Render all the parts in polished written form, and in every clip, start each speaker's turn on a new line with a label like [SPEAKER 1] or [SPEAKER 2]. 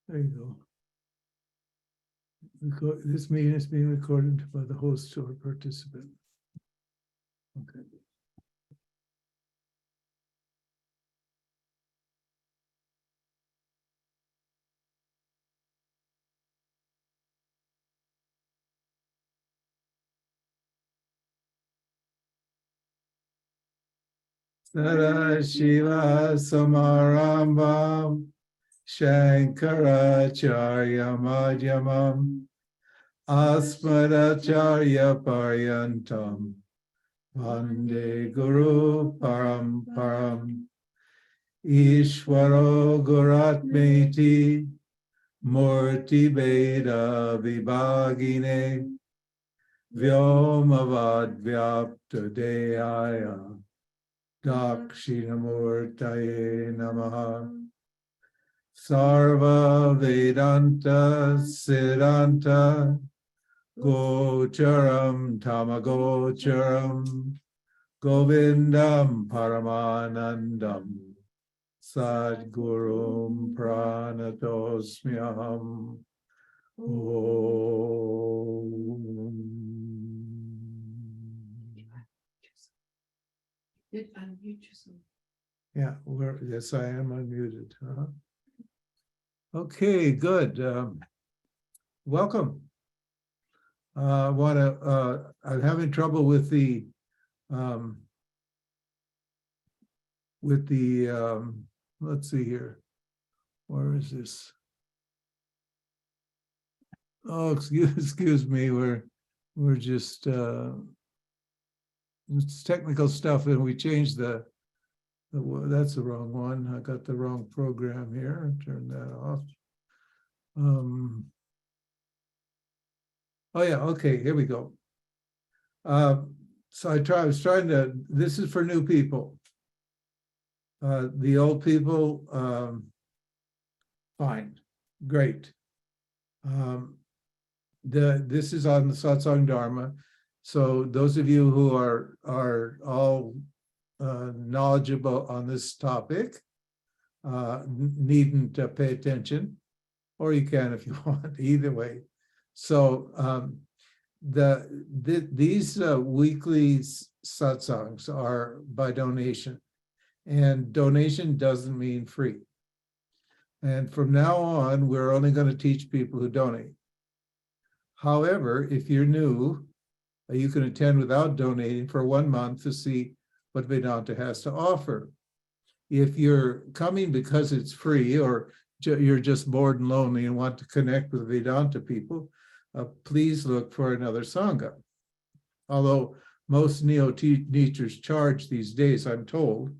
[SPEAKER 1] There you go. This meeting is being recorded by the host or participant. Okay. Sadashiva Samarambam Shankaracharya Madhyamam Asmadacharya Paryantam Vande Guru Paramparam Ishvaro Guratmeti Murti Veda Vibhagine Vyomavad Vyapta Deyaya Dakshinamurtaye Namaha Sarva Vedanta Siddhanta Gocharam Tamagocharam Govindam Paramanandam Sadgurum Pranatosmyaham Om.
[SPEAKER 2] Did unmute yourself.
[SPEAKER 1] Yeah, yes, I am unmuted. Okay, good. Welcome. I'm having trouble with the let's see here. Where is this? Oh, excuse me. We're just it's technical stuff, and we changed that's the wrong one. I got the wrong program here. Turn that off. Oh yeah, okay, here we go. So I was trying to, this is for new people. The old people, fine, great. This is on the Satsang Dharma. So those of you who are all knowledgeable on this topic needn't pay attention, or you can if you want, either way. So these weekly satsangs are by donation, and donation doesn't mean free. And from now on, we're only going to teach people who donate. However, if you're new, you can attend without donating for 1 month to see what Vedanta has to offer. If you're coming because it's free, or you're just bored and lonely and want to connect with Vedanta people, please look for another Sangha. Although most neo-teachers charge these days, I'm told,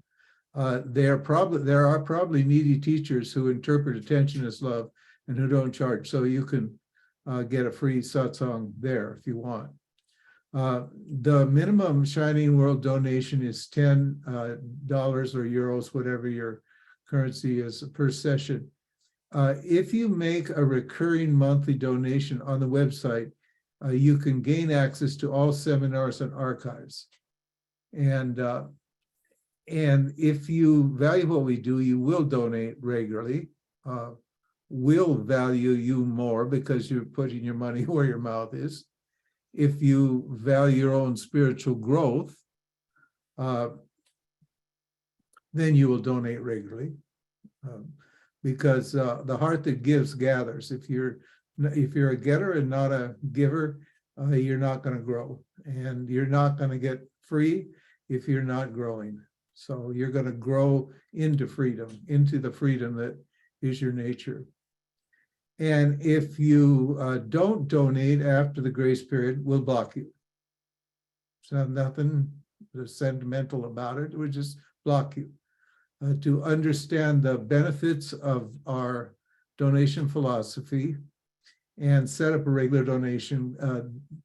[SPEAKER 1] there are probably needy teachers who interpret attention as love and who don't charge. So you can get a free satsang there if you want. The minimum Shining World donation is $10 or euros, whatever your currency is, per session. If you make a recurring monthly donation on the website, you can gain access to all seminars and archives. And if you value what we do, you will donate regularly. We'll value you more because you're putting your money where your mouth is. If you value your own spiritual growth, then you will donate regularly, because the heart that gives gathers. If you're a getter and not a giver, you're not going to grow, and you're not going to get free if you're not growing. So you're going to grow into freedom, into the freedom that is your nature. And if you don't donate after the grace period, we'll block you. So nothing sentimental about it. We'll just block you. To understand the benefits of our donation philosophy and set up a regular donation,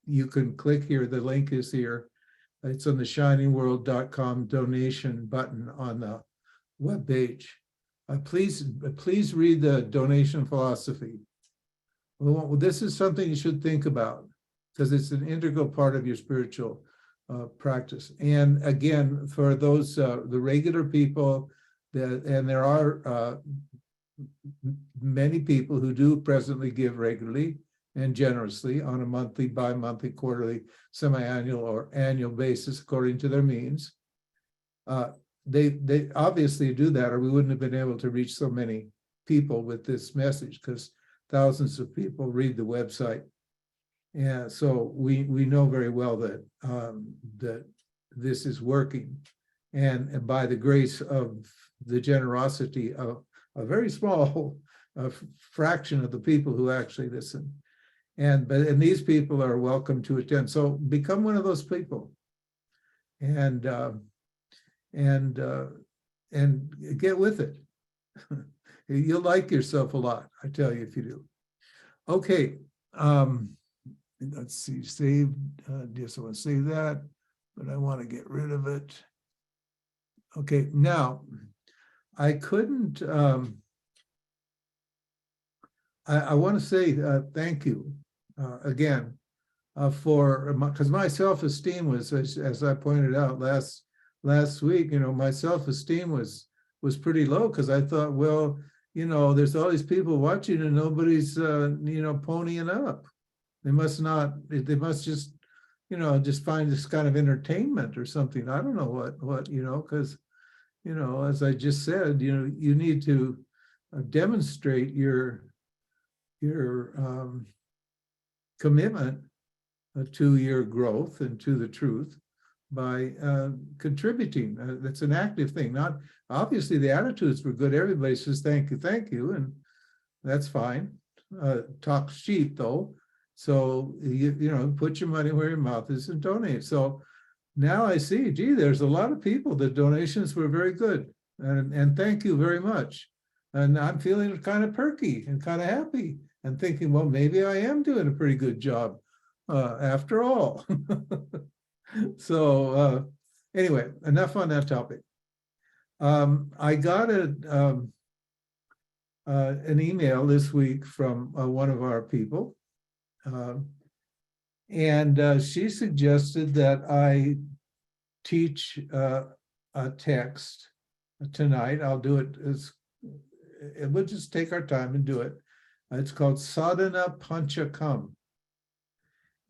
[SPEAKER 1] you can click here. The link is here. It's on the shiningworld.com donation button on the webpage. Please read the donation philosophy. Well, this is something you should think about, because it's an integral part of your spiritual practice. And again, for those the regular people, and there are many people who do presently give regularly and generously on a monthly, bi-monthly, quarterly, semi-annual, or annual basis according to their means. They obviously do that, or we wouldn't have been able to reach so many people with this message, because thousands of people read the website. And so we know very well that that this is working, and by the grace of the generosity of a very small fraction of the people who actually listen, and these people are welcome to attend. So become one of those people, and get with it. You'll like yourself a lot, I tell you, if you do. Okay. Let's see, save, just I want to save that, but I want to get rid of it. Okay, now, I couldn't, I want to say thank you again for, because my self-esteem was, as I pointed out last week, my self-esteem was pretty low, because I thought, well, there's all these people watching and nobody's, ponying up. They must just, just find this kind of entertainment or something. I don't know what, because, as I just said, you need to demonstrate your commitment to your growth and to the truth by contributing. That's an active thing. Not obviously the attitudes were good. Everybody says thank you, and that's fine. Talk's cheap though. So, put your money where your mouth is and donate. So now I see, gee, there's a lot of people. The donations were very good. And thank you very much. And I'm feeling kind of perky and kind of happy and thinking, well, maybe I am doing a pretty good job after all. So anyway, enough on that topic. I got an email this week from one of our people. And she suggested that I teach a text tonight. I'll do it we'll just take our time and do it. It's called Sadhana Panchakam.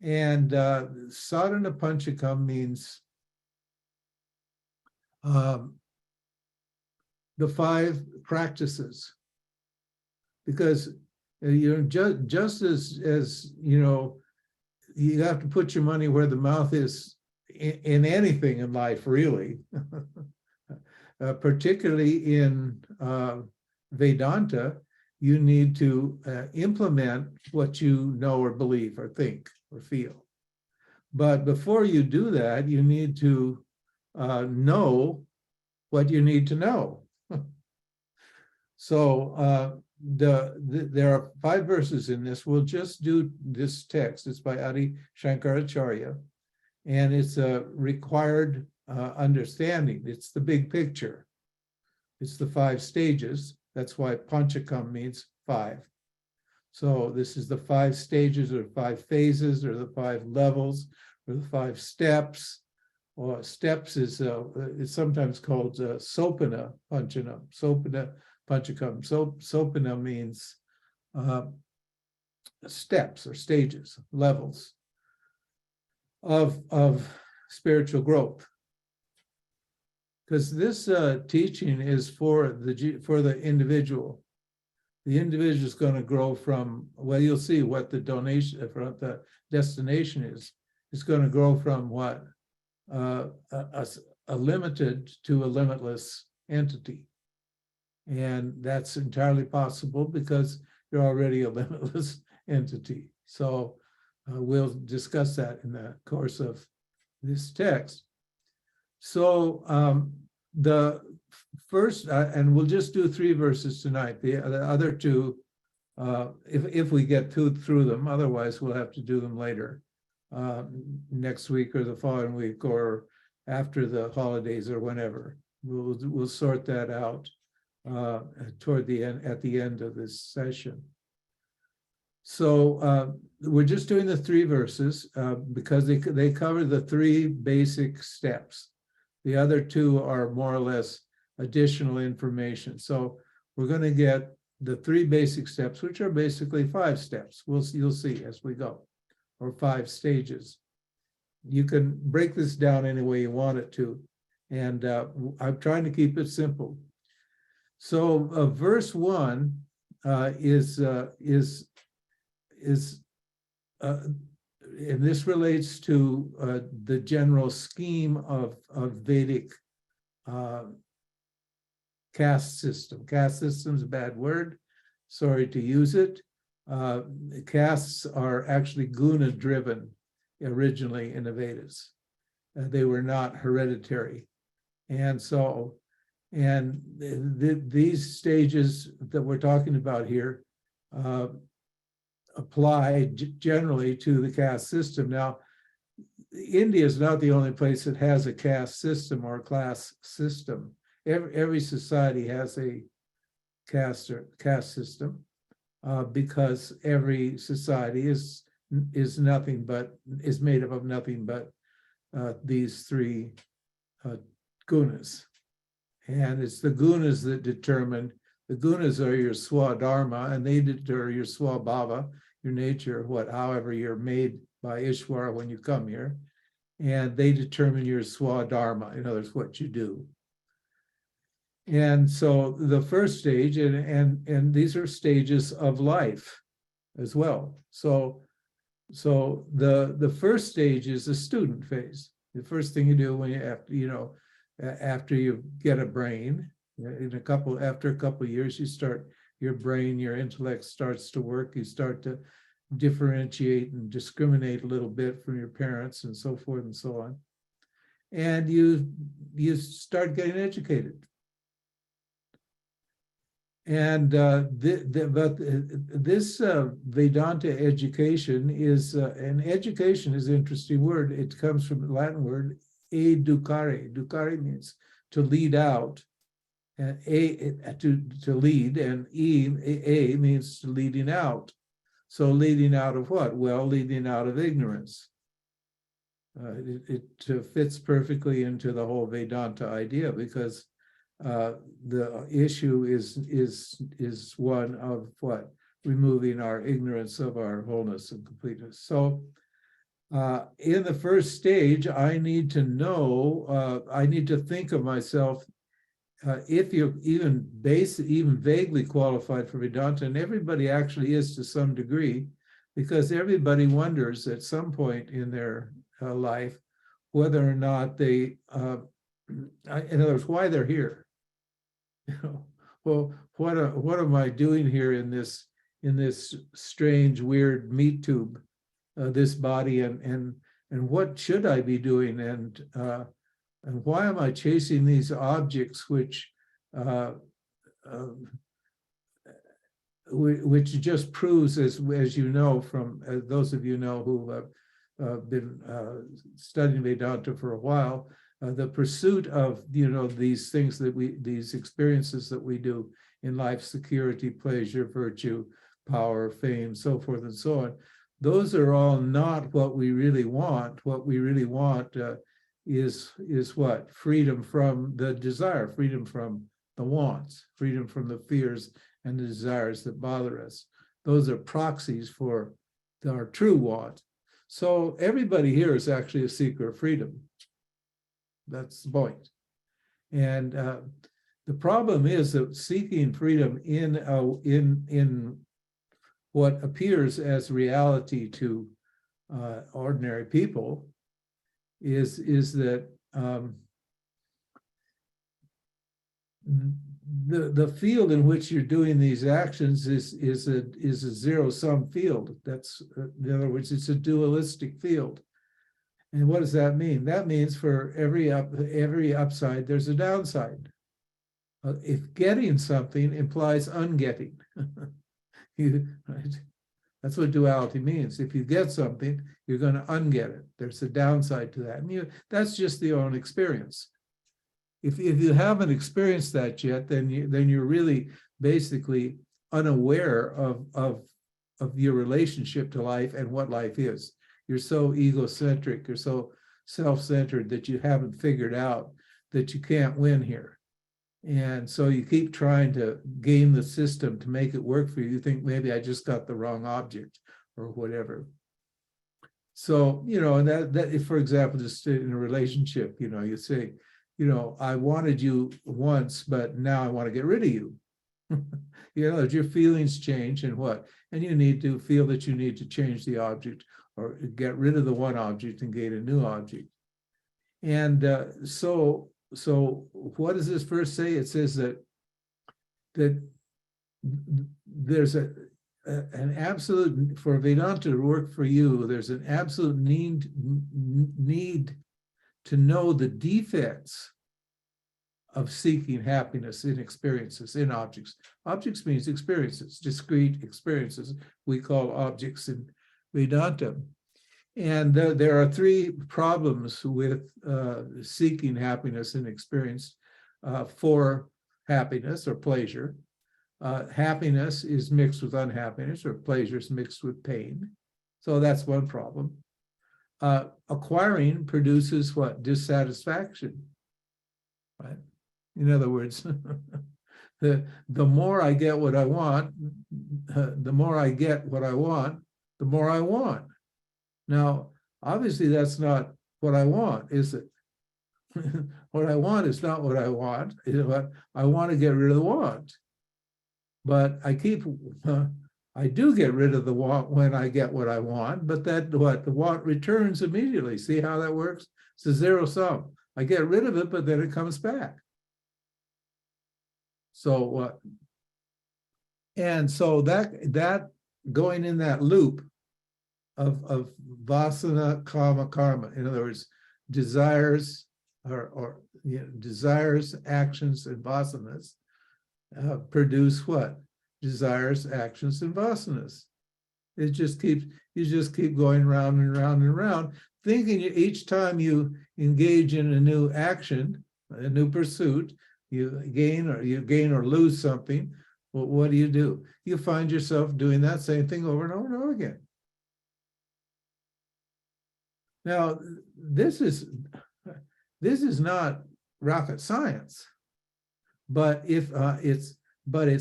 [SPEAKER 1] And Sadhana Panchakam means the 5 practices, because just as you have to put your money where the mouth is in anything in life, really, particularly in Vedanta, you need to implement what you know or believe or think or feel. But before you do that, you need to know what you need to know. So there are 5 verses in this. We'll just do this text. It's by Adi Shankaracharya, and it's a required understanding. It's the big picture. It's the 5 stages. That's why Panchakam means 5. So this is the 5 stages or 5 phases or the 5 levels or the 5 steps. Or steps is it's sometimes called Sopana Panchakam. Sopana Panchakam. Sopana means steps or stages, levels of spiritual growth. Because this teaching is for the individual. The individual is going to grow from, well, you'll see what the donation, what the destination is. It's going to grow from what? A limited to a limitless entity. And that's entirely possible because you're already a limitless entity. So we'll discuss that in the course of this text. So the first, and we'll just do 3 verses tonight. The other 2, if we get through them, otherwise we'll have to do them later, next week or the following week or after the holidays or whenever. We'll sort that out toward the end, at the end of this session. So we're just doing the 3 verses because they cover the 3 basic steps. The other 2 are more or less additional information. So we're going to get the 3 basic steps, which are basically 5 steps. You'll see as we go, or 5 stages. You can break this down any way you want it to, and I'm trying to keep it simple. So verse 1 and this relates to the general scheme of Vedic caste system. Caste system is a bad word. Sorry to use it. Castes are actually guna driven originally in the Vedas. They were not hereditary. And so, these stages that we're talking about here apply generally to the caste system. Now, India is not the only place that has a caste system or class system. Every society has a caste system because every society is made up of nothing but these 3 gunas, and it's the gunas that determine. The gunas are your swadharma, and they are your swabhava, your nature, however you're made by Ishvara when you come here, and they determine your swadharma, in other words, what you do. And so the first stage, and these are stages of life as well. So the first stage is the student phase. The first thing you do when after you get a brain, after a couple of years, your brain, your intellect starts to work. You start to differentiate and discriminate a little bit from your parents and so forth and so on. And you start getting educated. And but this Vedanta education is, and education is an interesting word. It comes from the Latin word educare. Educare means to lead out, and to lead, and a means leading out. So leading out of what? Well, leading out of ignorance. It fits perfectly into the whole Vedanta idea, because the issue is one of what? Removing our ignorance of our wholeness and completeness. So in the first stage, I need to know, I need to think of myself, if you're even vaguely qualified for Vedanta, and everybody actually is to some degree, because everybody wonders at some point in their life whether or not they, in other words, why they're here. Well, what am I doing here in this strange, weird meat tube, this body, and what should I be doing, and why am I chasing these objects which just proves, as you know, from those of you know who have been studying Vedanta for a while, the pursuit of these things these experiences that we do in life, security, pleasure, virtue, power, fame, so forth and so on, those are all not what we really want. What we really want is what? Freedom from the desire, freedom from the wants, freedom from the fears and the desires that bother us. Those are proxies for our true want. So everybody here is actually a seeker of freedom. That's the point. And the problem is that seeking freedom in what appears as reality to ordinary people is that the field in which you're doing these actions is a zero-sum field. That's, in other words, it's a dualistic field. And what does that mean? That means for every upside, there's a downside. If getting something implies ungetting, right? That's what duality means. If you get something, you're going to unget it. There's a downside to that. And that's just your own experience. If you haven't experienced that yet, then you're really basically unaware of your relationship to life and what life is. You're so egocentric, you're so self-centered that you haven't figured out that you can't win here. And so you keep trying to game the system to make it work for you. You think maybe I just got the wrong object or whatever. So, and that for example, just in a relationship, you say, I wanted you once, but now I want to get rid of you. Your feelings change and what? And you need to feel that you need to change the object or get rid of the one object and gain a new object. And so what does this verse say? It says that there's an absolute, for Vedanta to work for you, there's an absolute need to know the defects of seeking happiness in experiences, in objects. Objects means experiences, discrete experiences we call objects in Vedanta. And there are three problems with seeking happiness in experience for happiness or pleasure. Happiness is mixed with unhappiness, or pleasure is mixed with pain. So that's one problem. Acquiring produces what? Dissatisfaction, right? In other words, the more I get what I want, the more I get what I want, the more I want. Now, obviously, that's not what I want, is it? What I want is not what I want. I want to get rid of the want. But I do get rid of the want when I get what I want, but the want returns immediately. See how that works? It's a zero sum. I get rid of it, but then it comes back. So, and so that going in that loop of vasana, kama, karma, in other words, desires desires, actions, and vasanas produce what? Desires, actions, and vasanas. You just keep going round and round and round, thinking each time you engage in a new action, a new pursuit, you gain or lose something. Well, what do? You find yourself doing that same thing over and over and over again. Now, this is not rocket science, but it's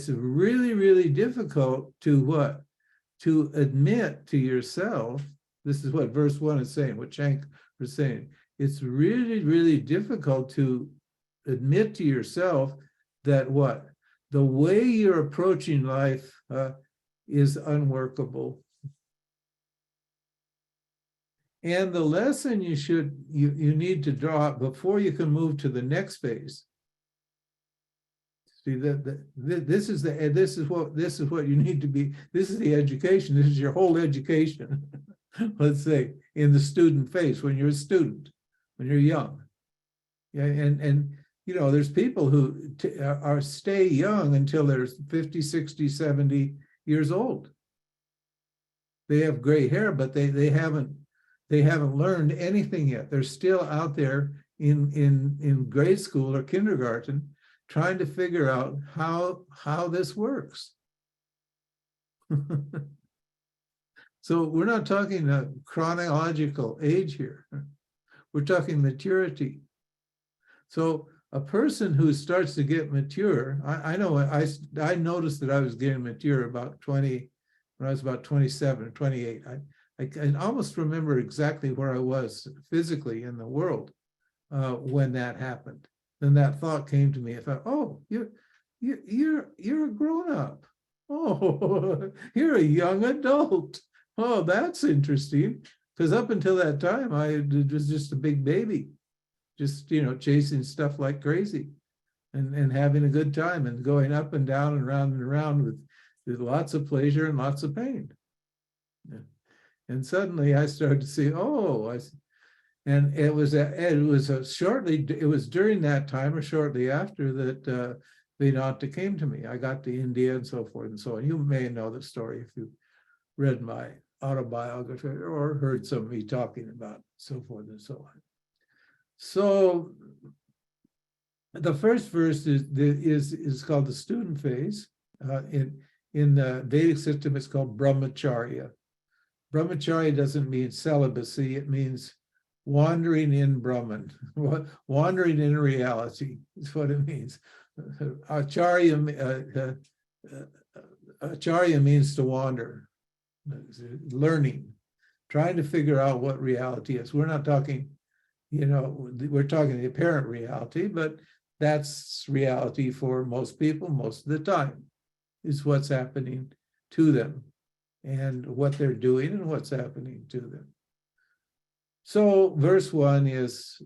[SPEAKER 1] really, really difficult to admit to yourself. This is what verse 1 is saying, what Shank was saying. It's really, really difficult to admit to yourself that the way you're approaching life is unworkable. And the lesson you need to draw before you can move to the next phase. See, this is what you need to be. This is the education. This is your whole education. Let's say in the student phase, when you're a student, when you're young. Yeah, and there's people who stay young until they're 50, 60, 70 years old. They have gray hair, but they haven't learned anything yet. They're still out there in grade school or kindergarten trying to figure out how this works. So we're not talking a chronological age here. We're talking maturity. So a person who starts to get mature, I know I noticed that I was getting mature about 20, when I was about 27, 28. I can almost remember exactly where I was physically in the world when that happened. Then that thought came to me. I thought, oh, you're a grown-up. Oh, you're a young adult. Oh, that's interesting. Because up until that time, I was just a big baby, just chasing stuff like crazy, and having a good time and going up and down and around with lots of pleasure and lots of pain. Yeah. And suddenly I started to see, and it was during that time or shortly after that Vedanta came to me. I got to India and so forth and so on. You may know the story if you read my autobiography or heard some of me talking about so forth and so on. So the first verse is called the student phase. In the Vedic system, it's called brahmacharya. Brahmacharya doesn't mean celibacy, it means wandering in Brahman, wandering in reality is what it means. Acharya means to wander, learning, trying to figure out what reality is. We're not talking, we're talking the apparent reality, but that's reality for most people most of the time, is what's happening to them and what they're doing and what's happening to them. So verse 1 is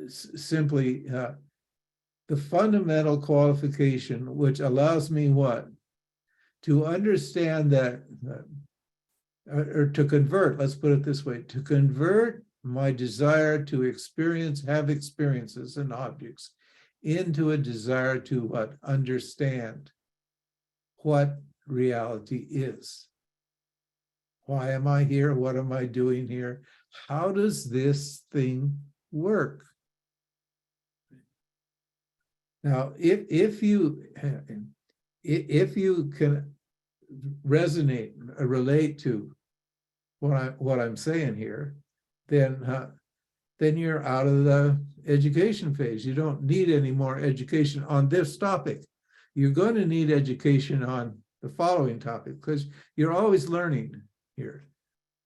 [SPEAKER 1] simply the fundamental qualification, which allows me what? To understand that, or to convert, let's put it this way, to convert my desire to have experiences and objects into a desire to what? Understand what reality is. Why am I here? What am I doing here? How does this thing work? Now, if you can resonate or relate to what I'm saying here, then you're out of the education phase. You don't need any more education on this topic. You're going to need education on the following topic, because you're always learning here.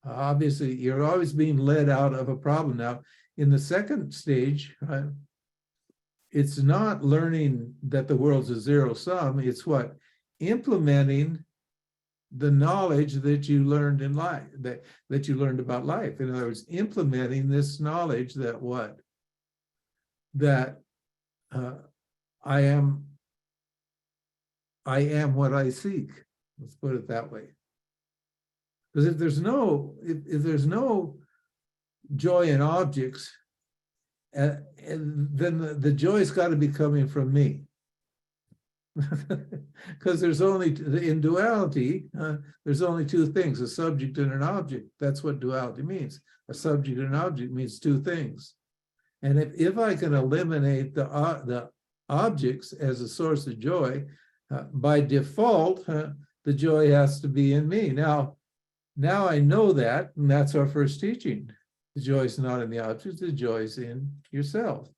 [SPEAKER 1] Obviously, you're always being led out of a problem. Now, in the second stage, it's not learning that the world's a zero sum. It's what? Implementing the knowledge that you learned in life, that you learned about life. In other words, implementing this knowledge that what? That I am what I seek. Let's put it that way. Because if there's no joy in objects, then the joy's got to be coming from me. Because there's only, in duality, there's only two things, a subject and an object. That's what duality means. A subject and an object means two things. And if I can eliminate the objects as a source of joy, by default, the joy has to be in me. Now I know that, and that's our first teaching. The joy is not in the objects, the joy is in yourself.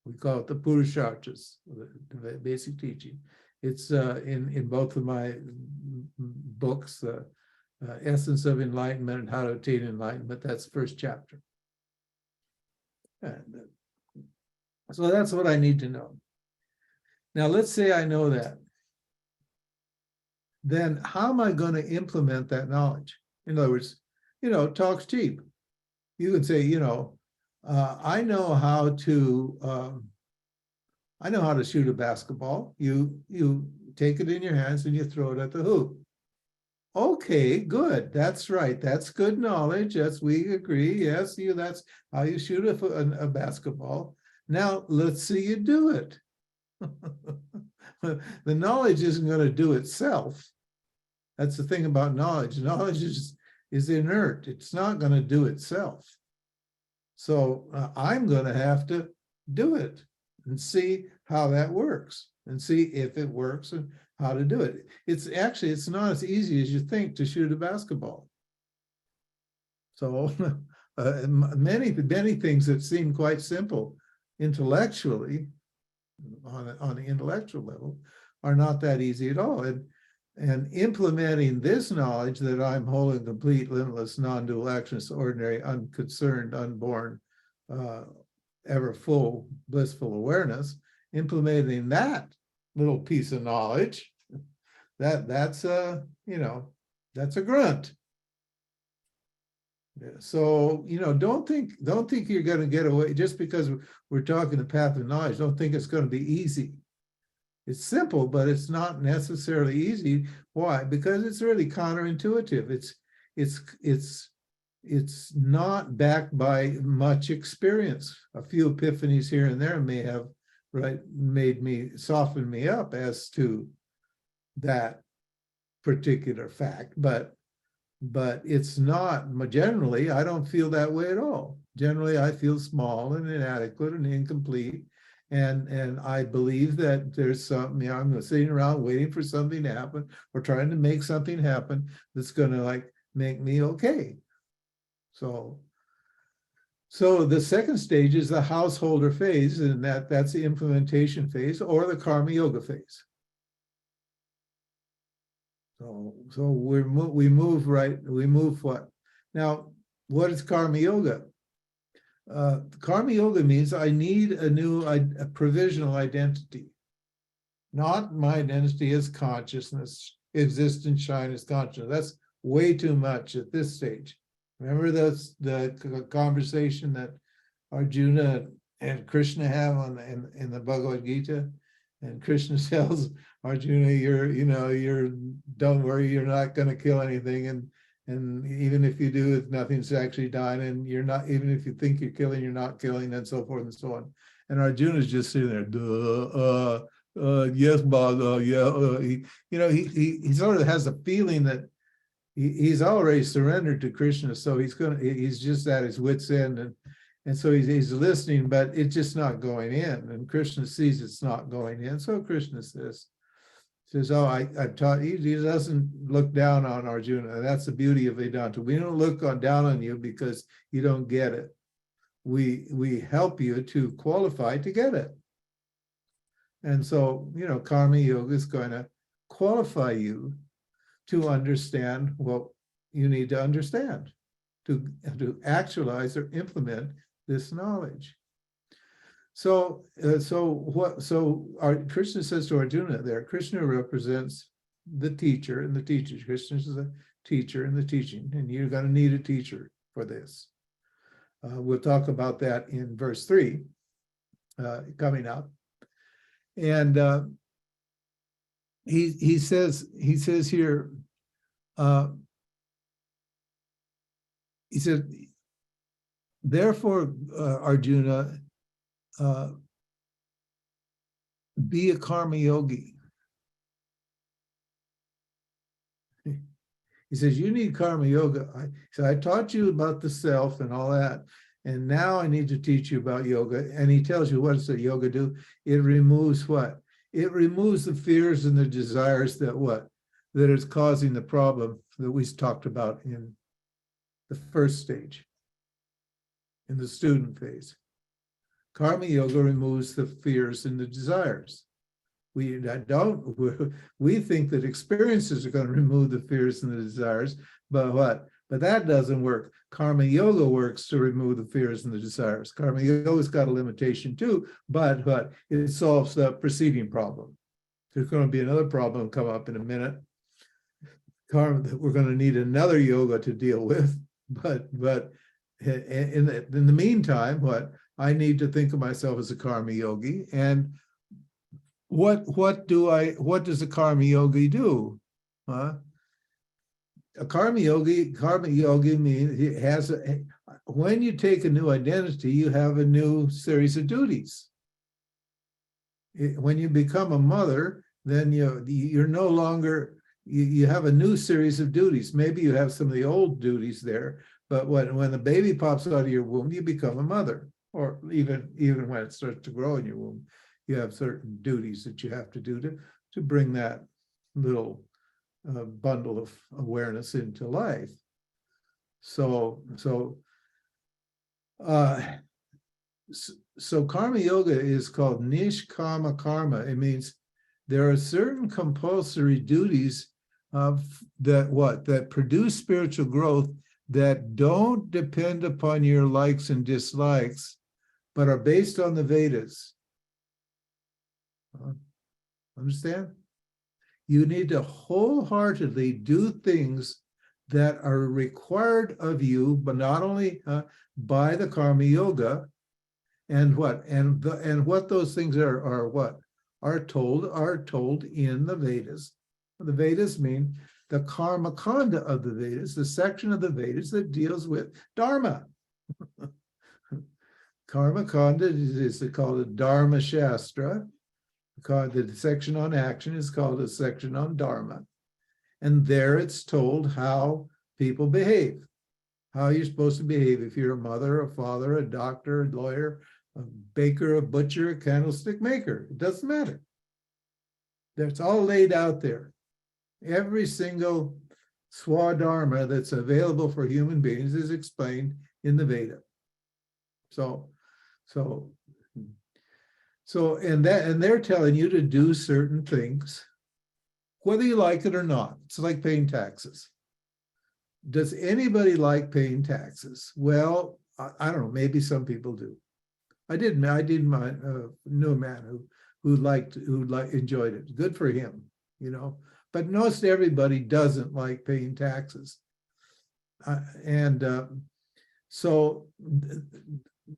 [SPEAKER 1] We call it the Purusharthas, the basic teaching. It's in both of my books, Essence of Enlightenment and How to Attain Enlightenment. That's the first chapter. And so that's what I need to know. Now, let's say I know that. Then how am I going to implement that knowledge? In other words, talk's cheap. You can say, I know how to shoot a basketball. You take it in your hands and you throw it at the hoop. Okay, good. That's right. That's good knowledge. Yes, we agree. Yes, that's how you shoot a basketball. Now let's see you do it. The knowledge isn't going to do itself. That's the thing about knowledge. Knowledge is inert. It's not going to do itself. So I'm going to have to do it and see how that works and see if it works and how to do it. It's not as easy as you think to shoot a basketball. So many things that seem quite simple intellectually, on the intellectual level, are not that easy at all. And implementing this knowledge that I'm whole and complete, limitless, non-dual, actionless, ordinary, unconcerned, unborn, ever full, blissful awareness, implementing that little piece of knowledge, that's a grunt. So, don't think you're going to get away just because we're talking the path of knowledge. Don't think it's going to be easy. It's simple, but it's not necessarily easy. Why? Because it's really counterintuitive. It's not backed by much experience. A few epiphanies here and there may have softened me up as to that particular fact, but it's not, generally, I don't feel that way at all. Generally, I feel small and inadequate and incomplete. And I believe that there's something, I'm sitting around waiting for something to happen or trying to make something happen that's going to make me okay. So So the second stage is the householder phase, and that's the implementation phase or the karma yoga phase. So we move what? Now, what is karma yoga? Karma yoga means I need a provisional identity, not my identity as consciousness, existence, shyness, consciousness. That's way too much at this stage. Remember the conversation that Arjuna and Krishna have in the Bhagavad Gita, and Krishna tells Arjuna, you're don't worry, you're not going to kill anything, and even if you do, nothing's actually done, and you're not, even if you think you're killing, you're not killing, and so forth and so on. And Arjuna's just sitting there, yes, Baba, yeah, he sort of has a feeling that he's already surrendered to Krishna, so he's just at his wit's end, and so he's listening, but it's just not going in. And Krishna sees it's not going in, so Krishna says, "Oh, I've taught." He doesn't look down on Arjuna. That's the beauty of Vedanta. We don't look down on you because you don't get it. We help you to qualify to get it. And so, karma yoga is going to qualify you to understand what you need to understand, to actualize or implement this knowledge. So Krishna says to Arjuna there, Krishna represents the teacher and the teachers. Krishna is a teacher in the teaching, and you're going to need a teacher for this. We'll talk about that in verse 3 coming up. And he says here, he said, therefore, Arjuna, be a karma yogi. He says, you need karma yoga. I taught you about the self and all that, and now I need to teach you about yoga. And he tells you, what does the yoga do? It removes what? It removes the fears and the desires that is causing the problem that we talked about in the first stage, in the student phase. Karma yoga removes the fears and the desires. We think that experiences are going to remove the fears and the desires, but what? But that doesn't work. Karma yoga works to remove the fears and the desires. Karma yoga's got a limitation too, but it solves the preceding problem. There's going to be another problem come up in a minute. Karma that we're going to need another yoga to deal with, but in the meantime, I need to think of myself as a karma yogi, and what does a karma yogi do? A karma yogi means it has when you take a new identity, you have a new series of duties. When you become a mother, then you're no longer, you have a new series of duties. Maybe you have some of the old duties there, but when the baby pops out of your womb, you become a mother, or even when it starts to grow in your womb, you have certain duties that you have to do to bring that little bundle of awareness into life. So karma yoga is called nishkama karma. It means there are certain compulsory duties that produce spiritual growth that don't depend upon your likes and dislikes, but are based on the Vedas. Understand? You need to wholeheartedly do things that are required of you, but not only by the karma yoga, and what those things are told in the Vedas. The Vedas mean the karma kanda of the Vedas, the section of the Vedas that deals with dharma. Karma kanda is called a dharma shastra. The section on action is called a section on dharma. And there it's told how people behave, how you're supposed to behave if you're a mother, a father, a doctor, a lawyer, a baker, a butcher, a candlestick maker. It doesn't matter. That's all laid out there. Every single swadharma that's available for human beings is explained in the Veda. So, so, and they're telling you to do certain things, whether you like it or not. It's like paying taxes. Does anybody like paying taxes? Well, I don't know. Maybe some people do. I did. Knew a man who enjoyed it. Good for him, you know. But most everybody doesn't like paying taxes,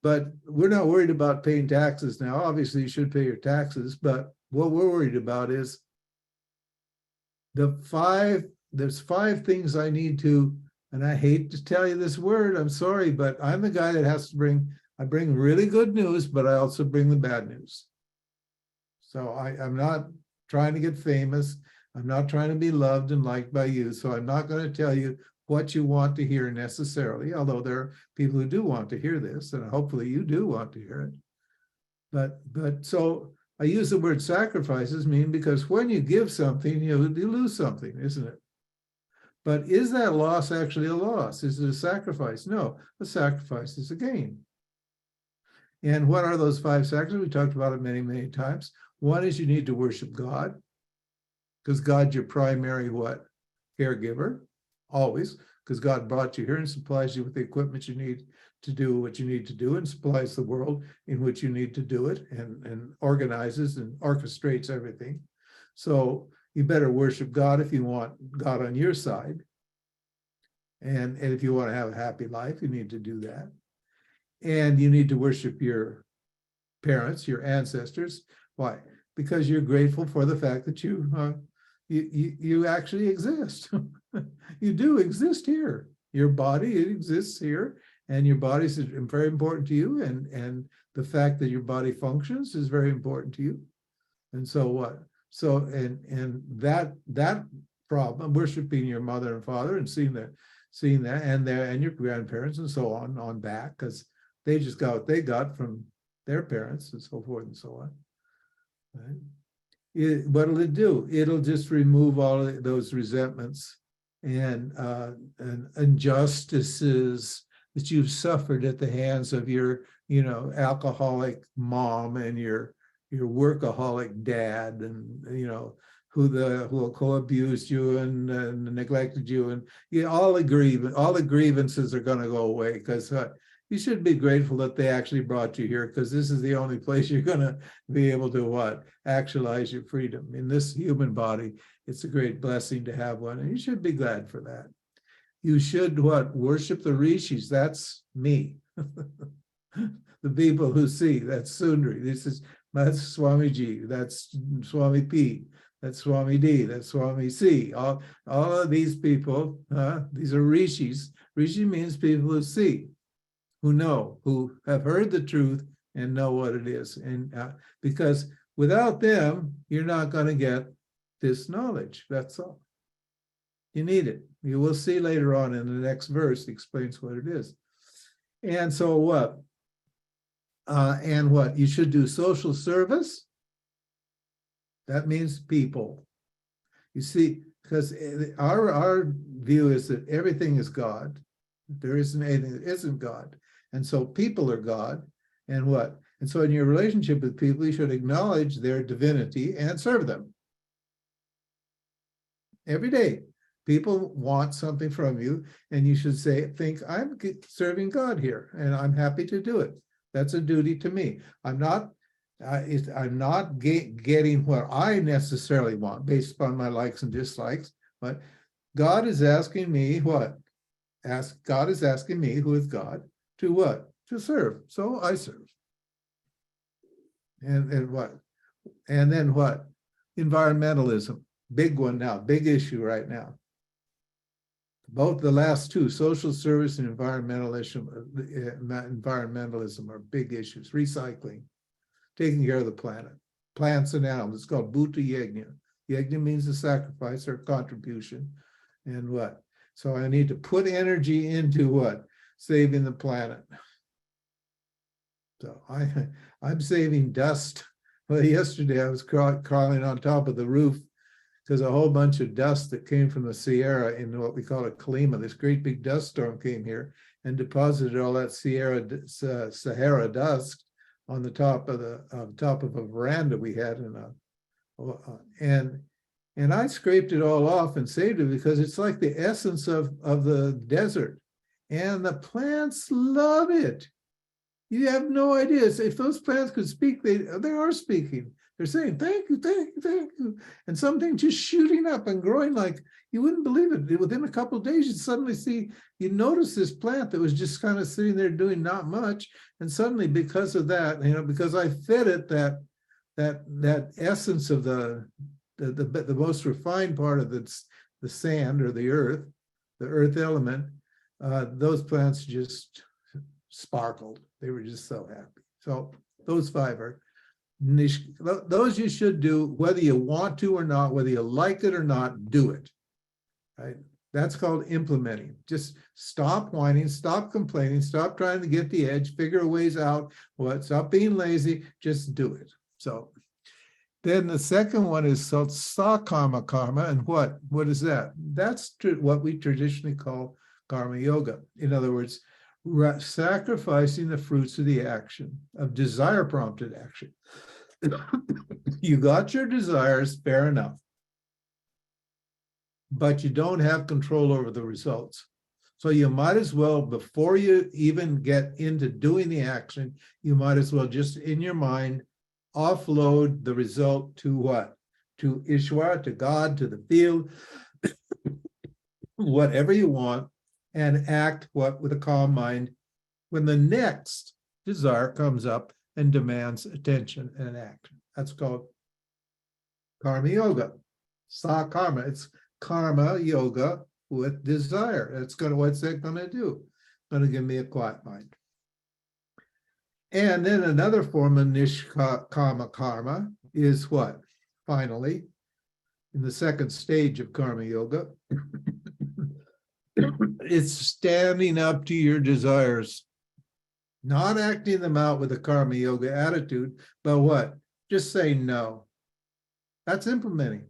[SPEAKER 1] but we're not worried about paying taxes now. Obviously, you should pay your taxes, but what we're worried about is there's 5 things I need to, and I hate to tell you this word, I'm sorry, but I'm the guy that has to I bring really good news, but I also bring the bad news. So I'm not trying to get famous. I'm not trying to be loved and liked by you. So I'm not going to tell you what you want to hear necessarily, although there are people who do want to hear this, and hopefully you do want to hear it. But so I use the word sacrifices because when you give something, you lose something, isn't it? But is that loss actually a loss? Is it a sacrifice? No, a sacrifice is a gain. And what are those 5 sacrifices? We talked about it many, many times. One is you need to worship God, because God's your primary caregiver, always, because God brought you here and supplies you with the equipment you need to do what you need to do, and supplies the world in which you need to do it, and organizes and orchestrates everything. So you better worship God if you want God on your side. And if you want to have a happy life, you need to do that. And you need to worship your parents, your ancestors. Why? Because you're grateful for the fact that you actually exist. You do exist here. Your body, it exists here, and your body is very important to you, and the fact that your body functions is very important to you. And so what? So and that problem, worshiping your mother and father and seeing that, and your grandparents and so on back, because they just got what they got from their parents and so forth and so on. Right? What'll it do? It'll just remove all of those resentments and injustices that you've suffered at the hands of your, alcoholic mom and your workaholic dad, and who co-abused you and neglected you, and all the grievances are going to go away, because you should be grateful that they actually brought you here, because this is the only place you're going to be able to actualize your freedom in this human body. It's a great blessing to have one, and you should be glad for that. You should worship the rishis. That's me. The people who see. That's Sundari. That's Swamiji. That's Swami P. That's Swami D. That's Swami C. All of these people. These are rishis. Rishi means people who see, who know, who have heard the truth and know what it is. And because without them, you're not going to get this knowledge. That's all. You need it. You will see later on in the next verse, it explains what it is. And so what? You should do social service. That means people. You see, because our view is that everything is God. There isn't anything that isn't God. And so people are God. And what? And so in your relationship with people, you should acknowledge their divinity and serve them. Every day, people want something from you, and you should think, I'm serving God here, and I'm happy to do it. That's a duty to me. I'm not getting what I necessarily want based upon my likes and dislikes, but God is asking me what? God is asking me, who is God, to what? To serve. So I serve. And what? And then what? Environmentalism. Big one now, big issue right now. Both the last two, social service and environmentalism are big issues. Recycling, taking care of the planet, plants and animals. It's called Bhuta Yajna. Yajna means a sacrifice or contribution. And what? So I need to put energy into what? Saving the planet. So I'm saving dust. Well, yesterday I was crawling on top of the roof because a whole bunch of dust that came from the Sierra in what we call a Kalima, this great big dust storm came here, and deposited all that Sahara dust on the top of a veranda we had and I scraped it all off and saved it because it's like the essence of the desert, and the plants love it. You have no idea. If those plants could speak, they are speaking. They're saying, thank you, thank you, thank you. And something just shooting up and growing like you wouldn't believe it. Within a couple of days, you'd suddenly see, you notice this plant that was just kind of sitting there doing not much. And suddenly, because of that, because I fed it that essence of the most refined part of the sand or the earth element, those plants just sparkled. They were just so happy. So those 5 are niche. Those you should do, whether you want to or not, whether you like it or not, do it. Right? That's called implementing. Just stop whining, stop complaining, stop trying to get the edge, figure ways out. Stop being lazy, just do it. So then the second one is sakarma karma. And what is that? That's what we traditionally call karma yoga. In other words, sacrificing the fruits of the action, of desire prompted action. You got your desires, fair enough, but you don't have control over the results. So you might as well, before you even get into doing the action, you might as well just in your mind offload the result to what? To Ishwara, to God, to the field, whatever you want, and act with a calm mind when the next desire comes up and demands attention and action. That's called karma yoga. Karma. It's karma yoga with desire. What's that going to do? It's going to give me a quiet mind. And then another form of nishkama karma is what? Finally, in the second stage of karma yoga, it's standing up to your desires, not acting them out with a karma yoga attitude, but what? Just say no. That's implementing.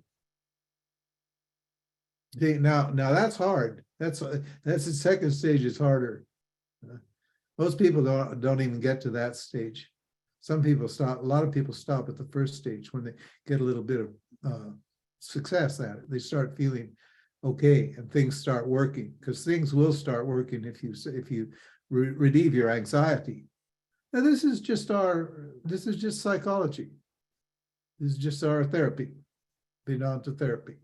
[SPEAKER 1] Okay, now that's hard. That's the second stage is harder. Most people don't even get to that stage. Some people stop. A lot of people stop at the first stage when they get a little bit of success at it. They start feeling okay, and things start working, because things will start working if you relieve your anxiety. Now this is just psychology. This is just our therapy, Vedanta therapy.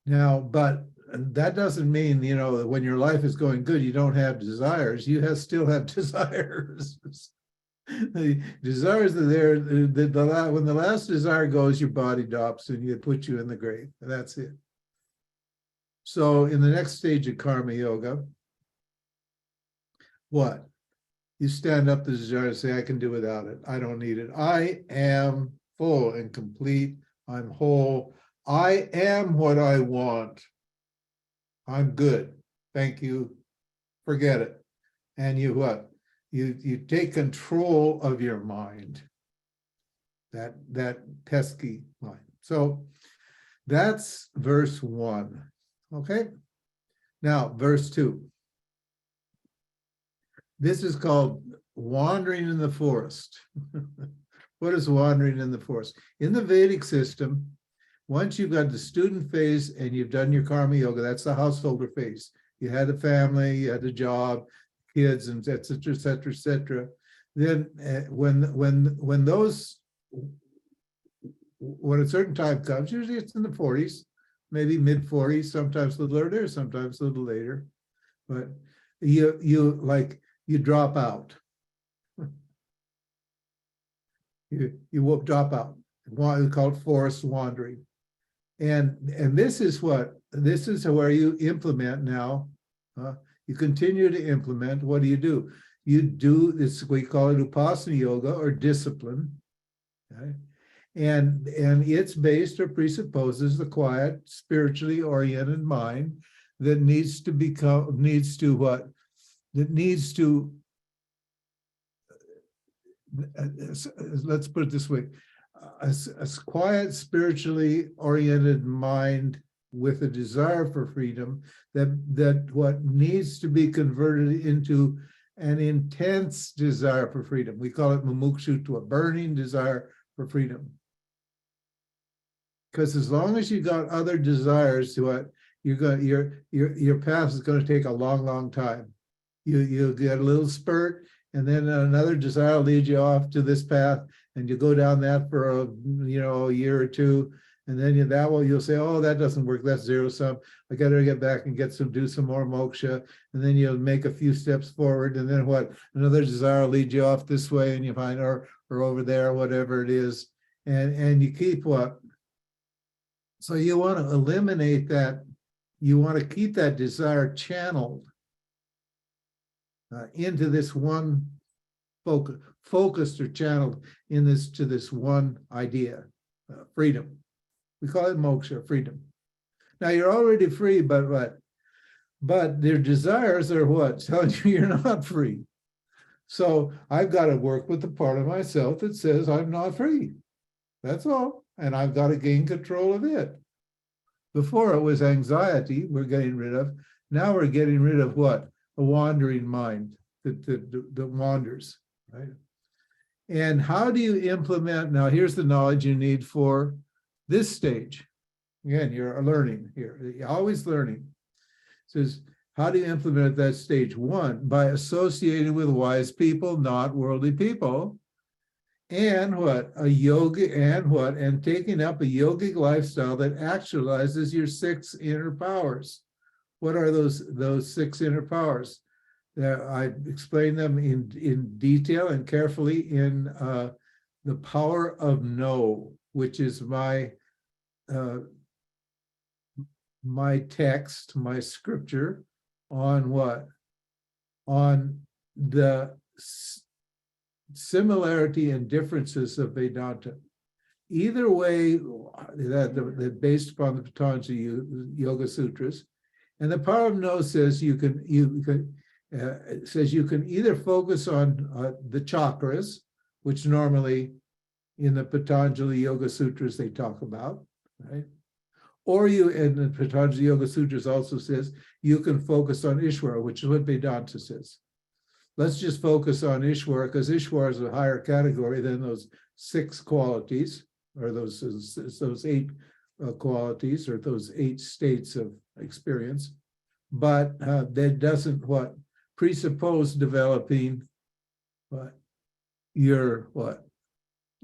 [SPEAKER 1] Now, but that doesn't mean, when your life is going good, you don't have desires. You still have desires. The desires are there. When the last desire goes, your body drops and you put you in the grave. That's it. So in the next stage of karma yoga, what? You stand up the desire and say, I can do without it. I don't need it. I am full and complete. I'm whole. I am what I want. I'm good. Thank you. Forget it. And you what? You take control of your mind. That pesky mind. So that's verse 1. Okay. Now, verse 2. This is called wandering in the forest. What is wandering in the forest? In the Vedic system, once you've got the student phase and you've done your karma yoga, that's the householder phase. You had a family, you had a job, kids, and et cetera, et cetera, et cetera. Then when a certain time comes, usually it's in the 40s, maybe mid 40s, sometimes a little earlier, sometimes a little later, but you drop out. You will drop out. We call it forest wandering. And this is where you implement now. You continue to implement. What do? You do this, we call it upasana yoga or discipline. Okay? And it's based or presupposes the quiet, spiritually oriented mind that let's put it this way, a quiet, spiritually oriented mind with a desire for freedom, that what needs to be converted into an intense desire for freedom. We call it mumukshu, to a burning desire for freedom. Because as long as you got other desires to it, your path is going to take a long, long time. You get a little spurt, and then another desire leads you off to this path, and you go down that for a year or two, and then you'll say, oh, that doesn't work. That's zero sum. I got to get back and do some more moksha, and then you'll make a few steps forward, and then what? Another desire will lead you off this way, and you find or over there, whatever it is, and you keep what? So you want to eliminate that. You want to keep that desire channeled into this one focused or channeled to this one idea, freedom. We call it moksha, freedom. Now you're already free, but what? But their desires are what? Telling you you're not free. So I've got to work with the part of myself that says I'm not free. That's all. And I've got to gain control of it. Before it was anxiety we're getting rid of. Now we're getting rid of what? A wandering mind that wanders, right? And how do you implement? Now here's the knowledge you need for this stage. Again, you're learning here. You're always learning. It says, how do you implement that stage? One, by associating with wise people, not worldly people. And what? And taking up a yogic lifestyle that actualizes your 6 inner powers. What are those 6 inner powers? I explained them in detail and carefully in the power of know, which is my text, my scripture on what? On the similarity and differences of Vedanta. Either way, that based upon the Patanjali Yoga Sutras, and the power of know says you can either focus on the chakras, which normally in the Patanjali Yoga Sutras they talk about, right? Or and the Patanjali Yoga Sutras also says you can focus on Ishvara, which is what Vedanta says. Let's just focus on Ishvara, because Ishvara is a higher category than those 6 qualities, or those 8 qualities, or those 8 states of experience. But that doesn't presuppose developing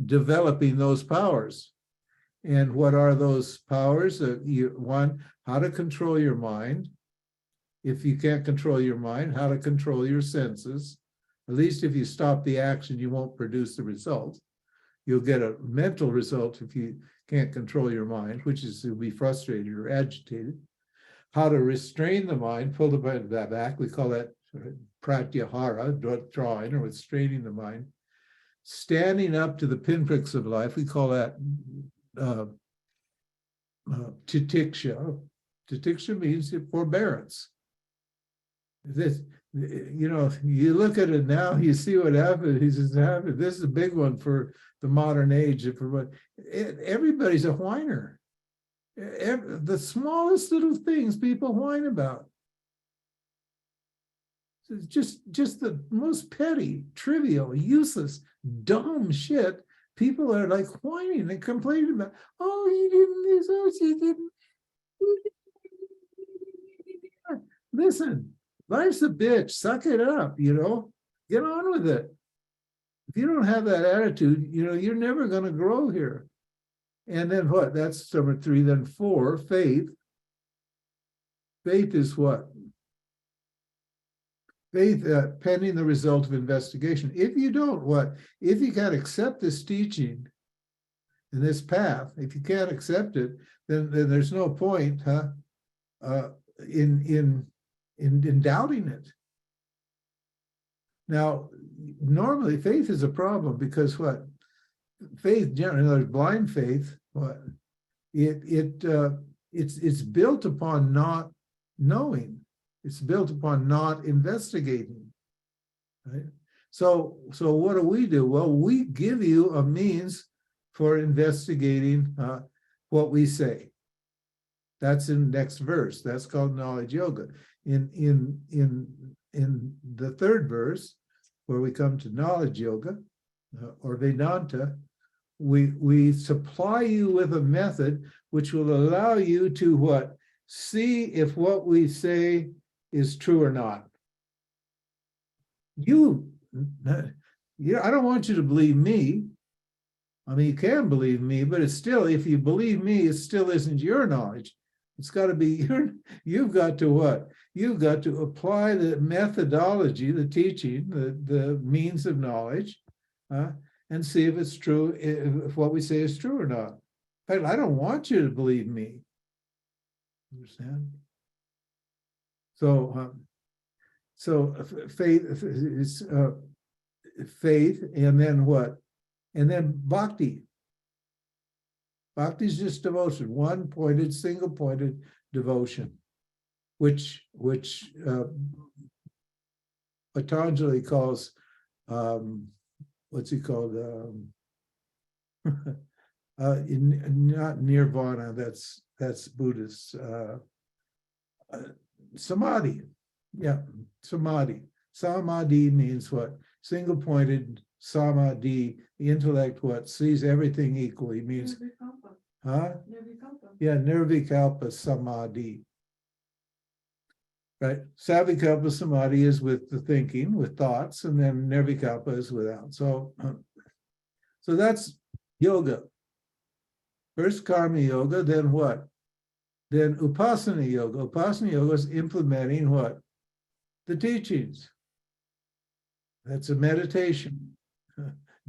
[SPEAKER 1] developing those powers. And what are those powers? One, how to control your mind. If you can't control your mind, how to control your senses. At least if you stop the action, you won't produce the result. You'll get a mental result if you can't control your mind, which is you'll be frustrated or agitated. How to restrain the mind, pull the mind back. We call that pratyahara, drawing or restraining the mind. Standing up to the pinpricks of life, we call that titiksha. Titiksha means forbearance. This, you look at it now, you see what happened. He says, this is a big one for the modern age. Everybody's a whiner. The smallest little things people whine about. Just the most petty, trivial, useless, dumb shit. People are like whining and complaining about. Oh, he didn't this. Oh, she didn't. Listen, life's a bitch. Suck it up. Get on with it. If you don't have that attitude, you're never going to grow here. And then what? That's number 3. Then 4, faith. Faith is what? Faith, pending the result of investigation. If you don't, what? If you can't accept this teaching and this path, if you can't accept it, then there's no point, in doubting it. Now, normally faith is a problem because what? Faith, generally, there's blind faith. What? It's built upon not knowing. It's built upon not investigating. Right? So what do? Well, we give you a means for investigating what we say. That's in the next verse. That's called knowledge yoga. In the third verse, where we come to knowledge yoga or Vedanta, we supply you with a method which will allow you to what? See if what we say is true or not. I don't want you to believe me. I mean, you can believe me, but it's still, if you believe me, it still isn't your knowledge. It's got to be you've got to what? You've got to apply the methodology, the teaching, the means of knowledge, and see if it's true, if what we say is true or not. In fact, I don't want you to believe me. Understand? So faith is faith, and then what? And then bhakti. Bhakti is just devotion, one-pointed, single-pointed devotion, which Patanjali calls, what's he called? Not nirvana. That's Buddhist. Samadhi. Yeah, samadhi. Samadhi means what? Single-pointed samadhi. The intellect what? Sees everything equally. Means, huh? Yeah, nirvikalpa samadhi. Right? Savikalpa samadhi is with the thinking, with thoughts, and then nirvikalpa is without. So that's yoga. First karma yoga, then what? Then upasana yoga. Upasana yoga is implementing what? The teachings. That's a meditation.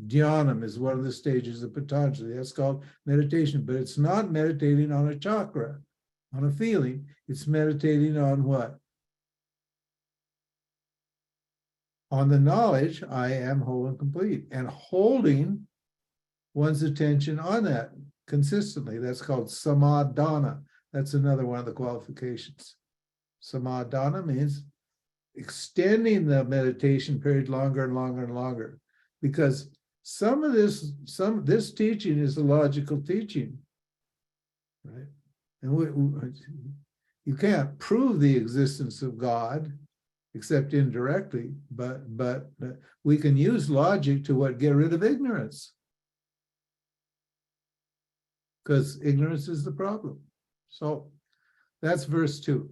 [SPEAKER 1] Dhyanam is one of the stages of Patanjali. That's called meditation, but it's not meditating on a chakra, on a feeling. It's meditating on what? On the knowledge, I am whole and complete, and holding one's attention on that consistently. That's called samadhana. That's another one of the qualifications. Samadhana means extending the meditation period longer and longer and longer, because some of this teaching is a logical teaching, right? And you can't prove the existence of God except indirectly, but we can use logic to what? Get rid of ignorance, because ignorance is the problem. So that's verse 2.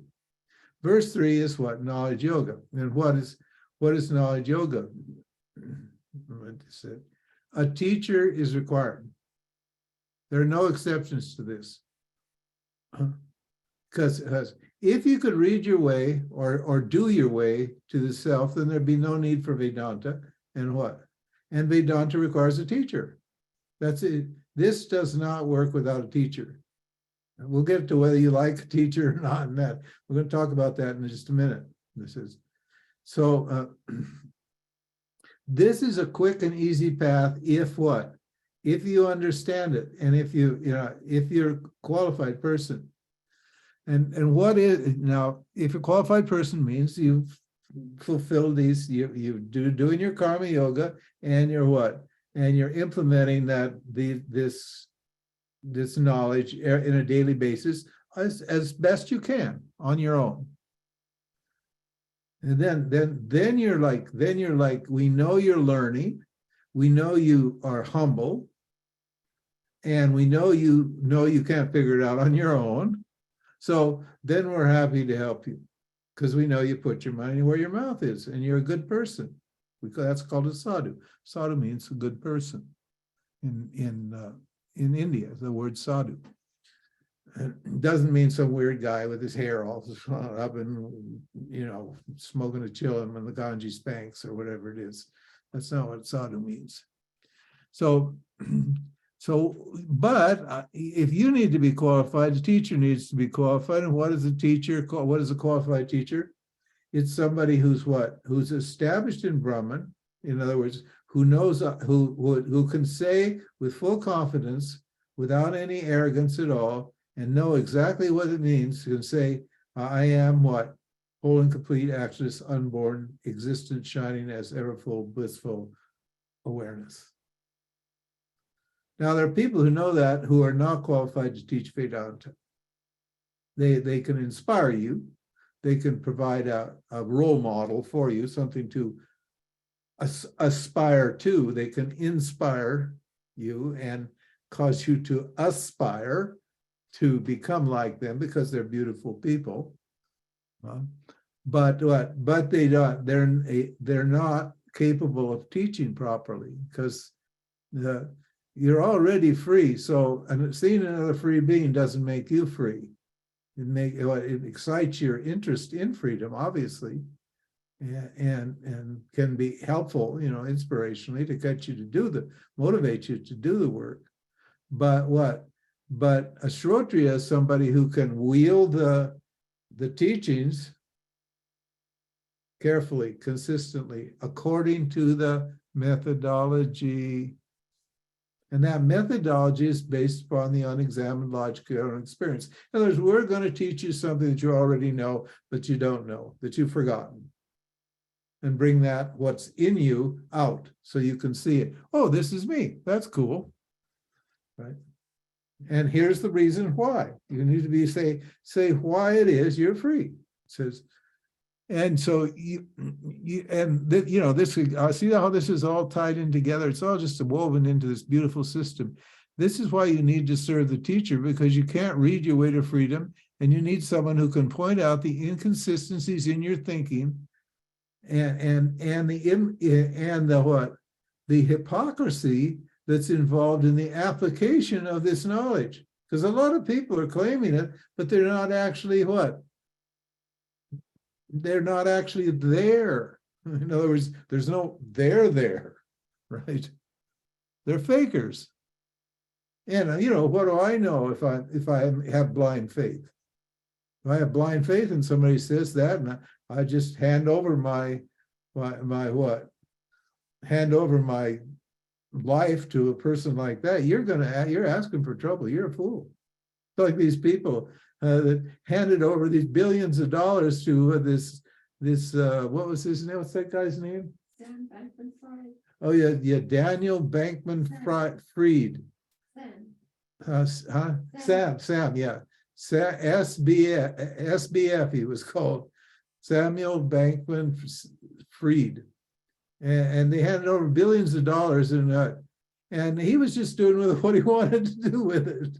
[SPEAKER 1] Verse 3 is what? Knowledge yoga. And what is knowledge yoga? A teacher is required. There are no exceptions to this. Because if you could read your way or do your way to the self, then there'd be no need for Vedanta. And what? And Vedanta requires a teacher. That's it. This does not work without a teacher. We'll get to whether you like a teacher or not in that. We're going to talk about that in just a minute. This is this is a quick and easy path if what? If you understand it, and if if you're a qualified person. And what is now? If a qualified person means you've fulfilled these, you doing your karma yoga, and you're what? And you're implementing this knowledge in a daily basis as best you can on your own. And then you're like, we know you're learning, we know you are humble, and we know you can't figure it out on your own. So then we're happy to help you, because we know you put your money where your mouth is, and you're a good person. That's called a sadhu. Sadhu means a good person in India, the word sadhu. It doesn't mean some weird guy with his hair all up and, smoking a chillum in the Ganges banks or whatever it is. That's not what sadhu means. But if you need to be qualified, the teacher needs to be qualified. And what is a teacher? What is a qualified teacher? It's somebody who's what? Who's established in Brahman. In other words, who knows, who can say with full confidence, without any arrogance at all, and know exactly what it means, can say, I am what? Whole and complete, actionless, unborn, existent, shining as ever full, blissful awareness. Now, there are people who know that who are not qualified to teach Vedanta. They can inspire you. They can provide a role model for you, something to aspire to. They can inspire you and cause you to aspire to become like them because they're beautiful people. But what? But they don't. They're not capable of teaching properly because you're already free. So, and seeing another free being doesn't make you free. It excites your interest in freedom, obviously, and can be helpful, inspirationally to get you to motivate you to do the work. But what? But a Shrotriya is somebody who can wield the teachings carefully, consistently, according to the methodology. And that methodology is based upon the unexamined logic of your own experience. In other words, we're going to teach you something that you already know, but you don't know, that you've forgotten. And bring that, what's in you, out so you can see it. Oh, this is me. That's cool. Right? And here's the reason why. You need to say why it is you're free. It says, and so this, see how this is all tied in together. It's all just woven into this beautiful system. This is why you need to serve the teacher, because you can't read your way to freedom, and you need someone who can point out the inconsistencies in your thinking, and the hypocrisy that's involved in the application of this knowledge. Because a lot of people are claiming it, but they're not actually what? They're not actually there. In other words, there's no they're there, right? They're fakers. And what do I know if I have blind faith? If I have blind faith and somebody says that, and I just hand over my life to a person like that, you're asking for trouble. You're a fool. It's like these people that handed over these billions of dollars to this what was his name? What's that guy's name?
[SPEAKER 2] Dan Bankman-Fried.
[SPEAKER 1] Oh yeah, Daniel Bankman-Fried. Sam, yeah. SBF, he was called. Samuel Bankman-Fried. And they handed over billions of dollars, and he was just doing with what he wanted to do with it.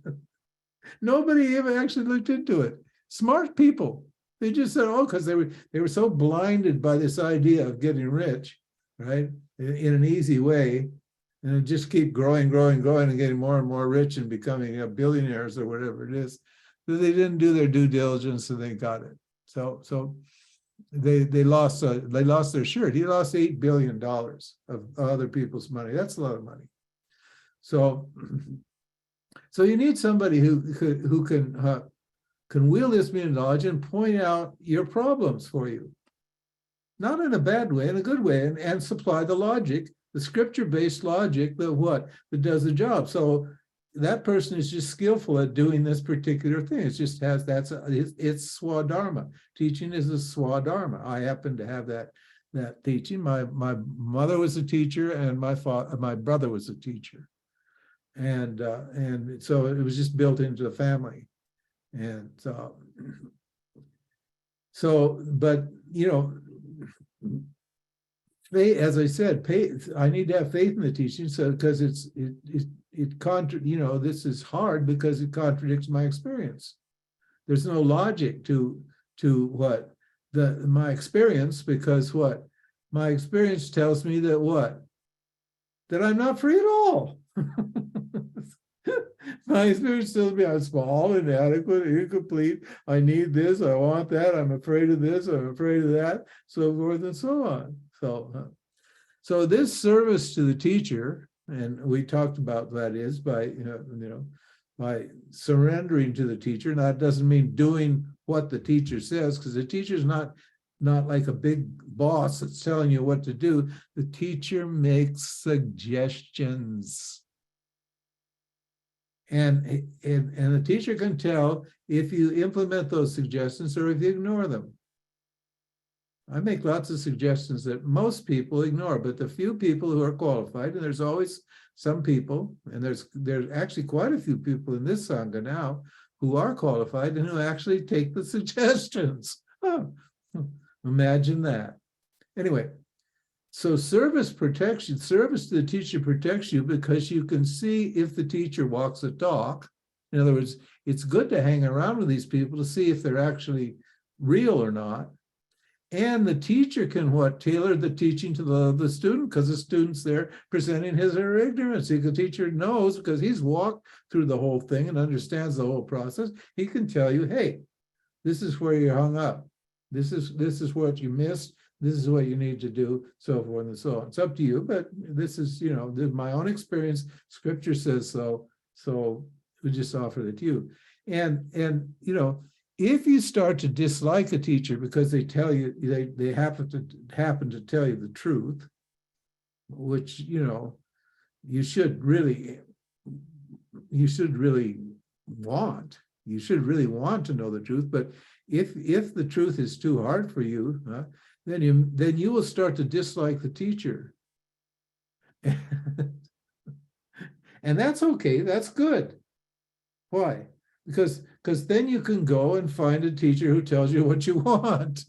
[SPEAKER 1] Nobody even actually looked into it. Smart people. They just said, oh, because they were so blinded by this idea of getting rich, right, in an easy way, and just keep growing, and getting more and more rich and becoming billionaires or whatever it is, that they didn't do their due diligence and they got it. So they lost their shirt. He lost $8 billion of other people's money. That's a lot of money. So you need somebody who can wield this mean knowledge and point out your problems for you, not in a bad way, in a good way, and supply the logic, the scripture-based logic that does the job. So that person is just skillful at doing this particular thing. It just has it's swadharma. Teaching is a swadharma. I happen to have that teaching. My mother was a teacher, and my brother was a teacher, and so it was just built into the family. And but faith, as I said, I need to have faith in the teaching, so because this is hard because it contradicts my experience. There's no logic to my experience, because my experience tells me that I'm not free at all. My experience tells me I'm small, inadequate, incomplete. I need this, I want that, I'm afraid of this, I'm afraid of that, so forth and so on. So this service to the teacher, and we talked about that, is by by surrendering to the teacher. Now, that doesn't mean doing what the teacher says, because the teacher's not like a big boss that's telling you what to do. The teacher makes suggestions. And the teacher can tell if you implement those suggestions or if you ignore them. I make lots of suggestions that most people ignore, but the few people who are qualified, and there's always some people, and there's actually quite a few people in this Sangha now who are qualified and who actually take the suggestions. Oh, imagine that. Anyway, so service protection, service to the teacher protects you because you can see if the teacher walks the talk. In other words, it's good to hang around with these people to see if they're actually real or not. And the teacher can tailor the teaching to the student, because the student's there presenting his or her ignorance. The teacher knows, because he's walked through the whole thing and understands the whole process. He can tell you, hey, this is where you hung up. This is what you missed. This is what you need to do, so forth and so on. It's up to you, but this is, my own experience. Scripture says so. So we just offer it to you. And if you start to dislike a teacher because they tell you they happen to tell you the truth, which you should really want. You should really want to know the truth. But if the truth is too hard for you, then you will start to dislike the teacher. And that's okay. That's good. Why? Because then you can go and find a teacher who tells you what you want,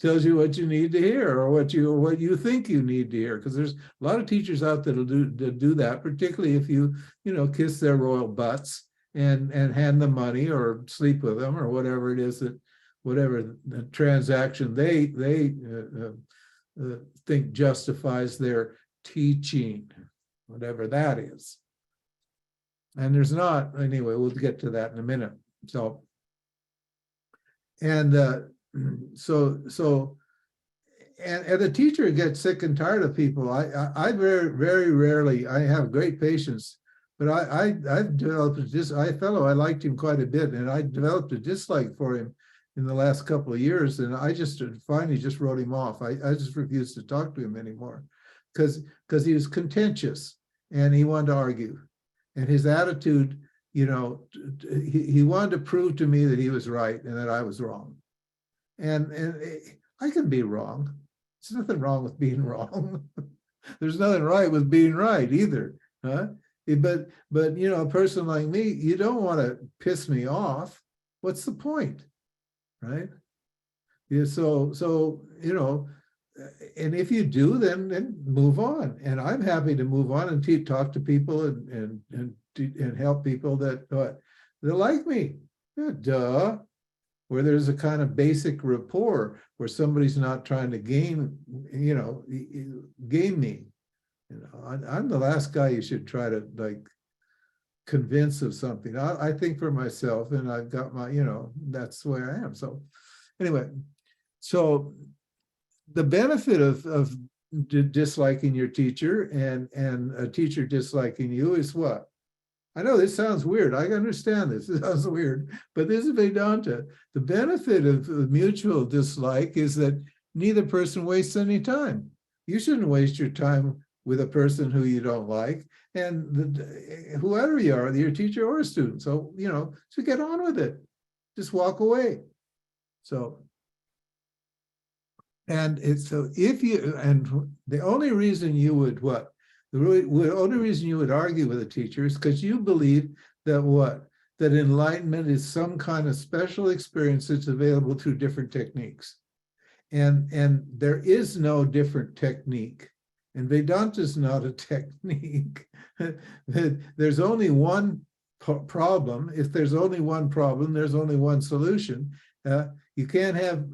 [SPEAKER 1] tells you what you need to hear, or what you think you need to hear. Because there's a lot of teachers out there that do that, particularly if you kiss their royal butts and hand them money or sleep with them or whatever it is whatever the transaction they think justifies their teaching, whatever that is. And there's not, anyway, we'll get to that in a minute. So, and so the teacher gets sick and tired of people. I very, very rarely, I have great patience, but I've developed I liked him quite a bit, and I developed a dislike for him in the last couple of years, and I just finally just wrote him off. I just refused to talk to him anymore because he was contentious and he wanted to argue. And his attitude, he wanted to prove to me that he was right and that I was wrong. And I can be wrong. There's nothing wrong with being wrong. There's nothing right with being right either. Huh? But a person like me, you don't want to piss me off. What's the point? Right? Yeah, so and if you do, then move on. And I'm happy to move on and talk to people and help people that like me. Yeah, duh. Where there's a kind of basic rapport where somebody's not trying to game me. I'm the last guy you should try to convince of something. I think for myself, and I've got my, that's the way I am. So anyway, so the benefit of disliking your teacher and a teacher disliking you is what? I know this sounds weird. I understand this. It sounds weird, but this is Vedanta. The benefit of mutual dislike is that neither person wastes any time. You shouldn't waste your time with a person who you don't like, and whoever you are, your teacher or a student. So, so get on with it. Just walk away. So, and the only reason you would the only reason you would argue with a teacher is because you believe that that enlightenment is some kind of special experience that's available through different techniques. And there is no different technique. And Vedanta is not a technique. There's only one problem. If there's only one problem, there's only one solution. You can't have,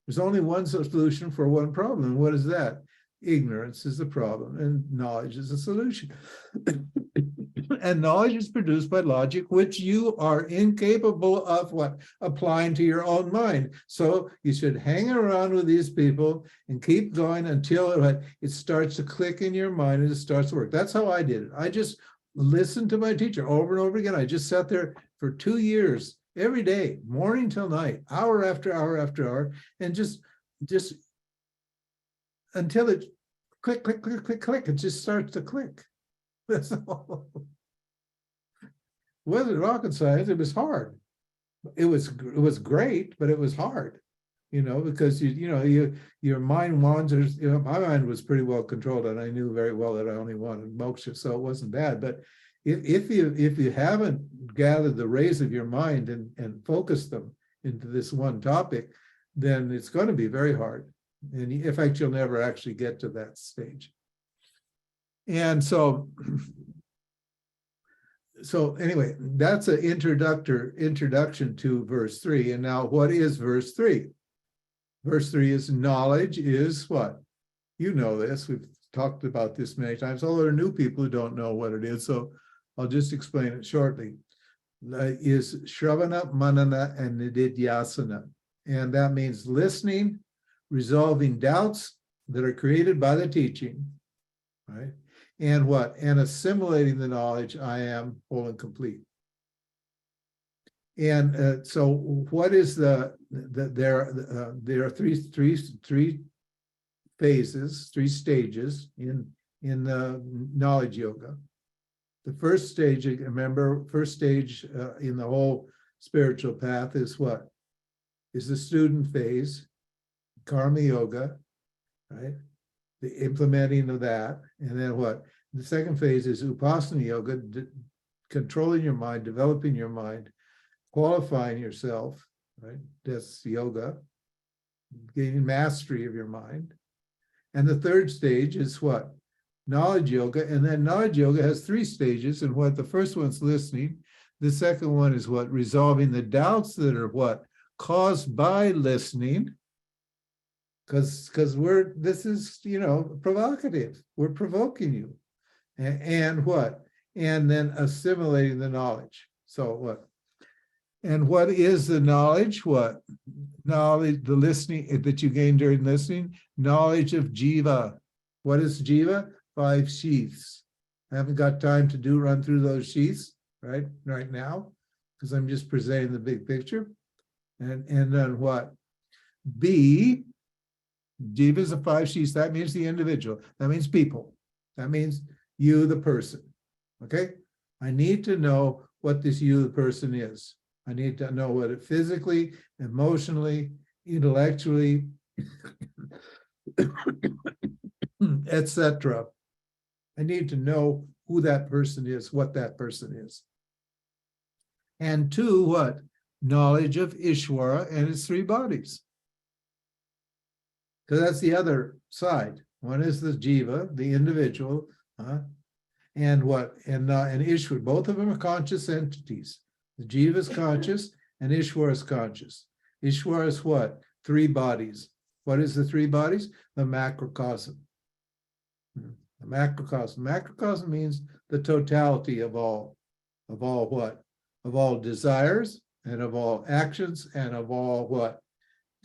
[SPEAKER 1] there's only one solution for one problem. And what is that? Ignorance is the problem, and knowledge is the solution. And knowledge is produced by logic, which you are incapable of applying to your own mind. So you should hang around with these people and keep going until it starts to click in your mind and it starts to work. That's how I did it. I just listened to my teacher over and over again. I just sat there for 2 years, every day, morning till night, hour after hour after hour, and just until it click, click, click, click, click. It just starts to click. That's all. It wasn't rocket science. It was hard. It was great, but it was hard. Because your mind wanders. My mind was pretty well controlled, and I knew very well that I only wanted moksha, so it wasn't bad. But if you haven't gathered the rays of your mind and focused them into this one topic, then it's going to be very hard. And in fact, you'll never actually get to that stage. And so anyway, that's an introduction to verse 3. And now what is verse 3? Verse 3 is knowledge is what? You know this. We've talked about this many times. Although there are new people who don't know what it is, so I'll just explain it shortly. Is Shravana, Manana, and Nididhyasana. And that means listening, resolving doubts that are created by the teaching, right? And what? And assimilating the knowledge, I am whole and complete. And so what is there are three phases, three stages in knowledge yoga. The first stage, remember, first stage in the whole spiritual path is what? Is the student phase, karma yoga, right? The implementing of that. And then what? The second phase is upasana yoga, controlling your mind, developing your mind, qualifying yourself, right? That's yoga, gaining mastery of your mind. And the third stage is what? Knowledge yoga. And then knowledge yoga has three stages. And what? The first one's listening. The second one is what? Resolving the doubts that are what? Caused by listening. Because this is, provocative. We're provoking you. And what? And then assimilating the knowledge. So what? And what is the knowledge? What? Knowledge, the listening that you gain during listening, knowledge of jiva. What is jiva? 5 sheaths. I haven't got time to run through those sheaths right now, because I'm just presenting the big picture. And then what? B, jiva is the 5 sheaths. That means the individual. That means people. That means you, the person. Okay? I need to know what this you, the person is. I need to know what it physically, emotionally, intellectually, etc. I need to know who that person is, what that person is. And 2, what? Knowledge of Ishvara and its 3 bodies. Because that's the other side. One is the jiva, the individual, and what? And Ishvara. Both of them are conscious entities. The jiva is conscious and Ishvara is conscious. Ishvara is what? 3 bodies. What is the 3 bodies? The macrocosm. The macrocosm. Macrocosm means the totality of all what? Of all desires and of all actions and of all what?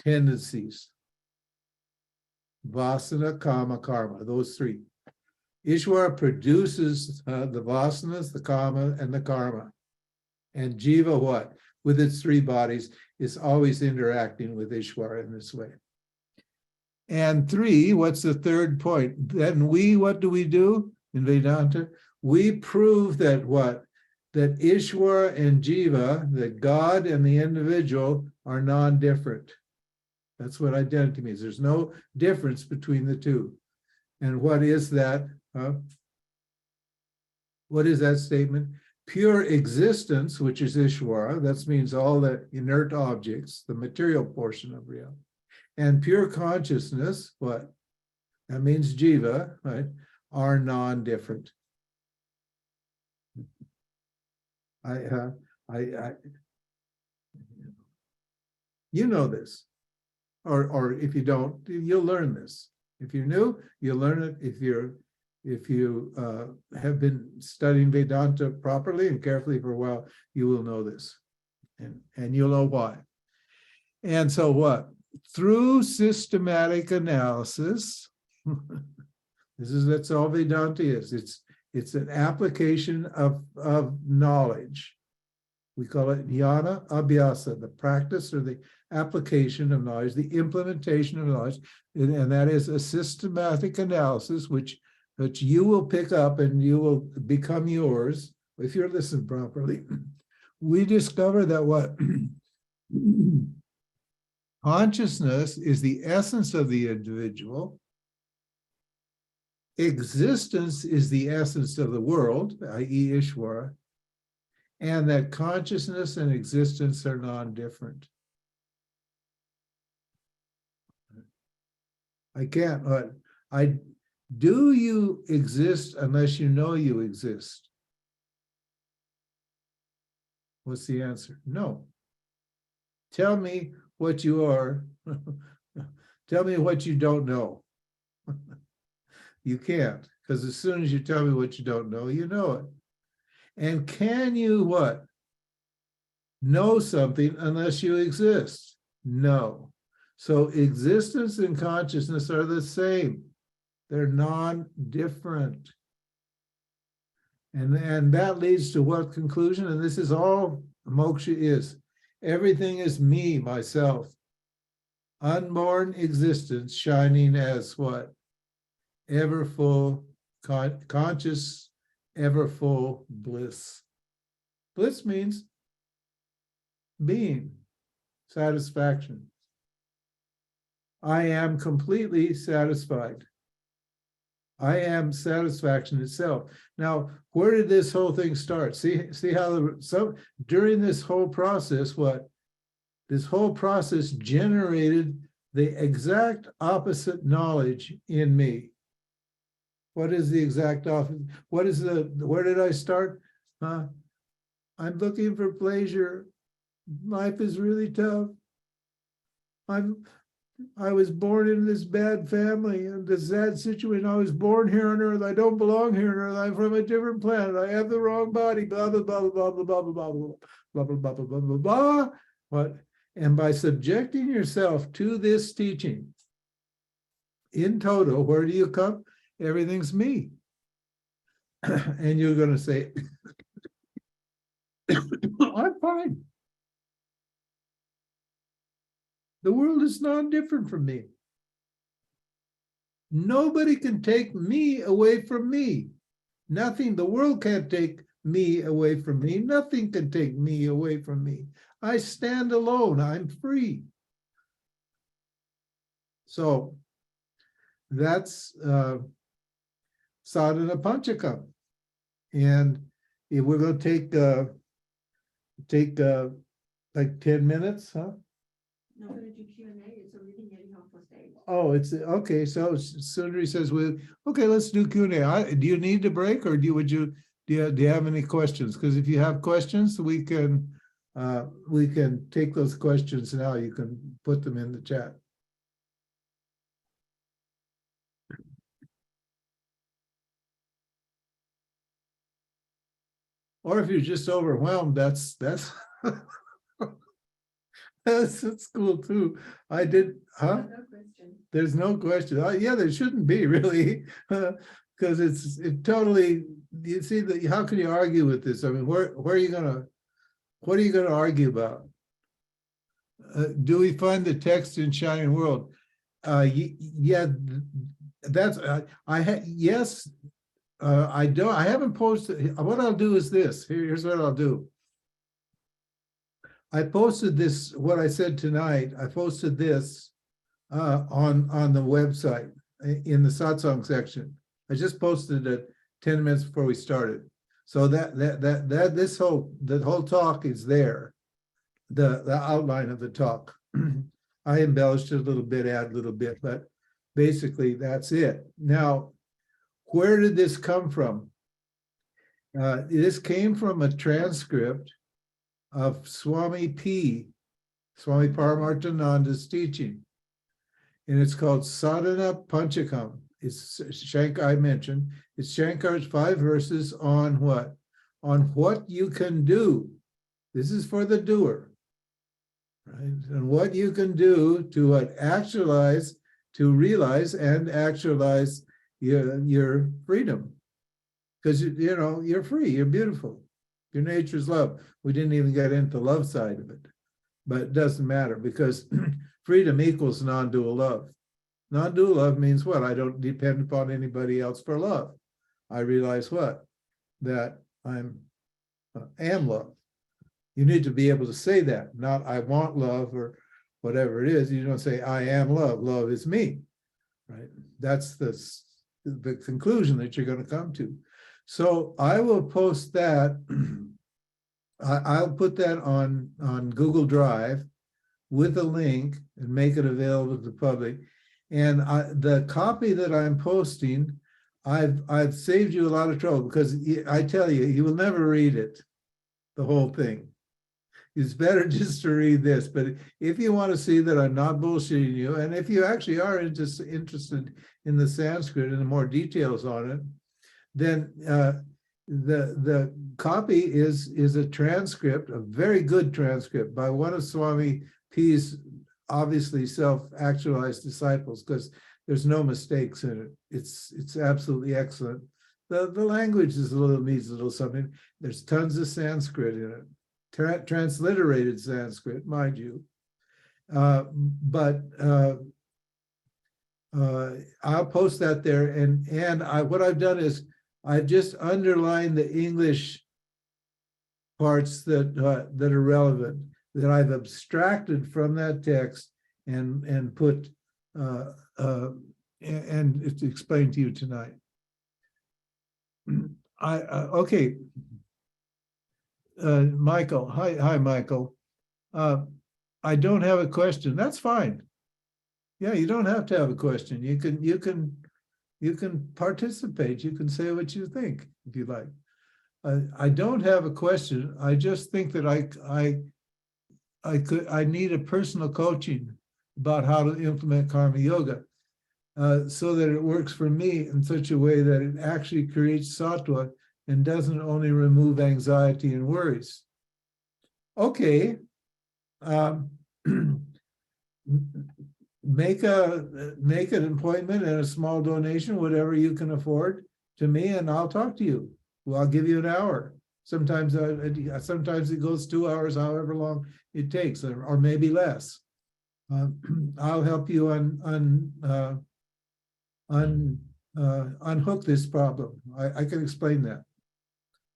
[SPEAKER 1] Tendencies. Vasana, kama, karma. Those 3. Ishvara produces the vasanas, the kama, and the karma. And jiva, what? With its 3 bodies, is always interacting with Ishvara in this way. And 3, what's the third point? Then what do we do in Vedanta? We prove that what? That Ishvara and jiva, that God and the individual, are non-different. That's what identity means. There's no difference between the 2. And what is that? What is that statement? Pure existence, which is Ishvara, that means all the inert objects, the material portion of reality. And pure consciousness, what? That means jiva, right? Are non-different. You know this, or if you don't, you'll learn this. If you're new, you'll learn it. If you have been studying Vedanta properly and carefully for a while, you will know this, and you'll know why. And so what? Through systematic analysis, that's all Vedanta is. It's an application of knowledge. We call it jnana abhyasa, the practice or the application of knowledge, the implementation of knowledge, and that is a systematic analysis which you will pick up and you will become yours if you're listening properly. We discover that what? Consciousness is the essence of the individual, existence is the essence of the world, i.e. Ishvara, and that consciousness and existence are non-different. I can't, do you exist unless you know you exist? What's the answer? No. Tell me what you are. Tell me what you don't know. You can't, because as soon as you tell me what you don't know, you know it. And can you what? Know something unless you exist? No. So existence and consciousness are the same. They're non-different. And that leads to what conclusion? And this is all moksha is. Everything is me, myself. Unborn existence shining as what? Ever full, conscious, ever full bliss. Bliss means being, satisfaction. I am completely satisfied. I am satisfaction itself. Now, where did this whole thing start? See how during this whole process, what? This whole process generated the exact opposite knowledge in me. What is the exact opposite? Where did I start? I'm looking for pleasure. Life is really tough. I was born in this bad family and this sad situation. I was born here on earth. I don't belong here on earth. I'm from a different planet. I have the wrong body. Blah blah blah blah blah blah blah blah blah blah blah blah blah blah blah. What? And by subjecting yourself to this teaching, in total, where do you come? Everything's me. And you're going to say, I'm fine. The world is non-different from me. Nobody can take me away from me. Nothing, the world can't take me away from me. Nothing can take me away from me. I stand alone. I'm free. So that's Sadhana Panchakam. And if we're going to take like 10 minutes, huh?
[SPEAKER 2] No, we're going to do Q&A. It's a really helpful stage.
[SPEAKER 1] Oh, it's okay. So Sundari says, "Well, okay, let's do Q&A. Do you need to break, or do you have any questions? Because if you have questions, we can take those questions now. You can put them in the chat." Or if you're just overwhelmed, that's that's cool too. I did, huh?
[SPEAKER 2] No question.
[SPEAKER 1] There's no question. Yeah, there shouldn't be really, because it totally. You see that? How can you argue with this? I mean, where are you gonna? What are you gonna argue about? Do we find the text in Shining World? Yeah, that's yes. I don't. I haven't posted. What I'll do is this. Here's what I'll do. I posted this. What I said tonight. I posted this on the website in the satsang section. I just posted it 10 minutes before we started. So that whole talk is there. The outline of the talk. I embellished it a little bit, add a little bit, but basically that's it. Now, where did this come from? This came from a transcript of Swami Paramarthananda's teaching. And it's called Sadhana Panchakam. It's Shankar, I mentioned, it's Shankar's 5 verses on what? On what you can do. This is for the doer. Right? And what you can do to actualize, to realize and actualize your freedom. Because you're free, you're beautiful. Your nature's love. We didn't even get into the love side of it. But it doesn't matter, because freedom equals non-dual love. Non-dual love means what? I don't depend upon anybody else for love. I realize what? That I am love. You need to be able to say that, not I want love or whatever it is. You don't say I am love. Love is me, right? That's the the conclusion that you're going to come to. So I will post that. I'll put that on Google Drive with a link and make it available to the public. And the copy that I'm posting, I've saved you a lot of trouble, because I tell you, you will never read it, the whole thing. It's better just to read this. But if you want to see that I'm not bullshitting you, and if you actually are interested in the Sanskrit and the more details on it, then the copy is a transcript, a very good transcript by one of Swami P's obviously self-actualized disciples, because there's no mistakes in it. It's absolutely excellent. The language is needs a little something. There's tons of Sanskrit in it, transliterated Sanskrit, mind you. But I'll post that there, and what I've done is I've just underlined the English parts that are relevant, that I've abstracted from that text and put and it's explained to you tonight. Okay. Michael, hi, Michael. I don't have a question. That's fine. Yeah, you don't have to have a question. You can participate. You can say what you think if you like. I don't have a question. I just think that I need a personal coaching about how to implement karma yoga, so that it works for me in such a way that it actually creates sattva and doesn't only remove anxiety and worries. Okay. Make an appointment and a small donation, whatever you can afford, to me, and I'll talk to you. Well, I'll give you an hour. Sometimes it goes 2 hours, however long it takes, or maybe less. I'll help you unhook this problem. I can explain that.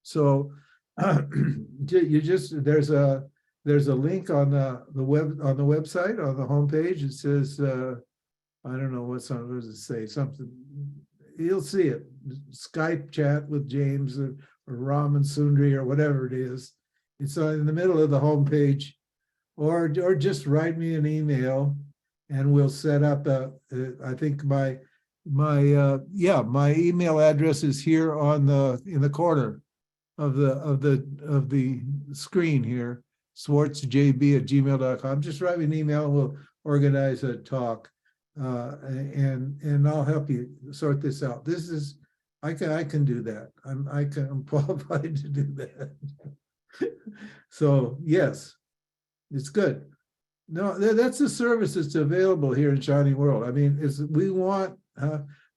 [SPEAKER 1] So there's a link on the website, on the homepage. It says I don't know what does it say, something. You'll see it. Skype chat with James or Raman Sundri or whatever it is. It's in the middle of the homepage, or just write me an email and we'll set up I think my email address is here in the corner of the screen here, swartzjb@gmail.com. Just write me an email and we'll organize a talk, and I'll help you sort this out. I can do that. I'm qualified to do that. So yes, it's good. No, that's the service that's available here in Shining World. I mean, we want,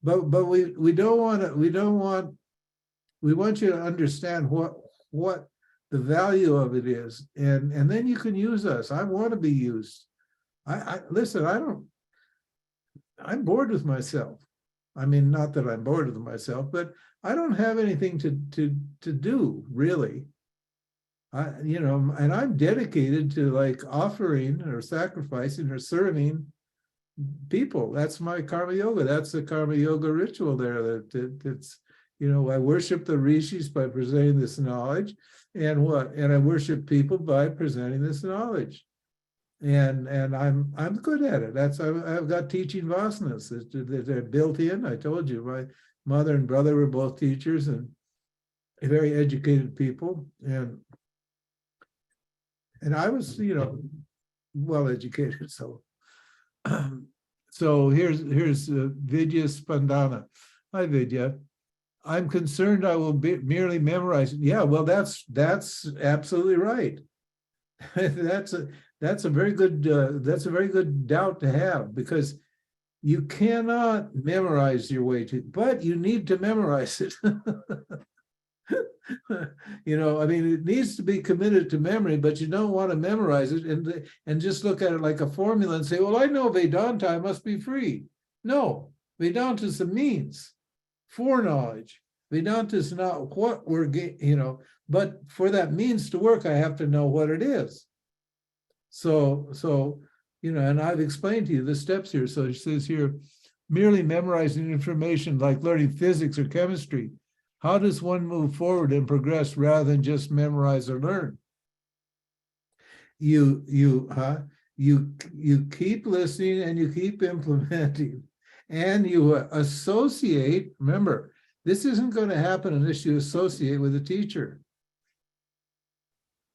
[SPEAKER 1] but we don't want to. We want you to understand what the value of it is, and then you can use us. I want to be used. Listen. I'm bored with myself. I mean, not that I'm bored with myself, but I don't have anything to do really. And I'm dedicated to like offering or sacrificing or serving people. That's my karma yoga. That's the karma yoga ritual there. That's, I worship the rishis by presenting this knowledge, and I worship people by presenting this knowledge. And I'm good at it. I've got teaching vasanas that they're built in. I told you, my mother and brother were both teachers and very educated people, and I was, well educated. So here's Vidya Spandana. Hi, Vidya. I'm concerned I will merely memorize it. Yeah, well, that's absolutely right. That's a very good doubt to have, because you cannot memorize your way to, but you need to memorize it. I mean, it needs to be committed to memory, but you don't want to memorize it and just look at it like a formula and say, well, I know Vedanta, I must be free. No, Vedanta is the means for knowledge. Vedanta is not what we're getting, but for that means to work, I have to know what it is. So, and I've explained to you the steps here. So it says here, merely memorizing information like learning physics or chemistry. How does one move forward and progress rather than just memorize or learn? You keep listening and you keep implementing, and you associate. Remember, this isn't going to happen unless you associate with a teacher.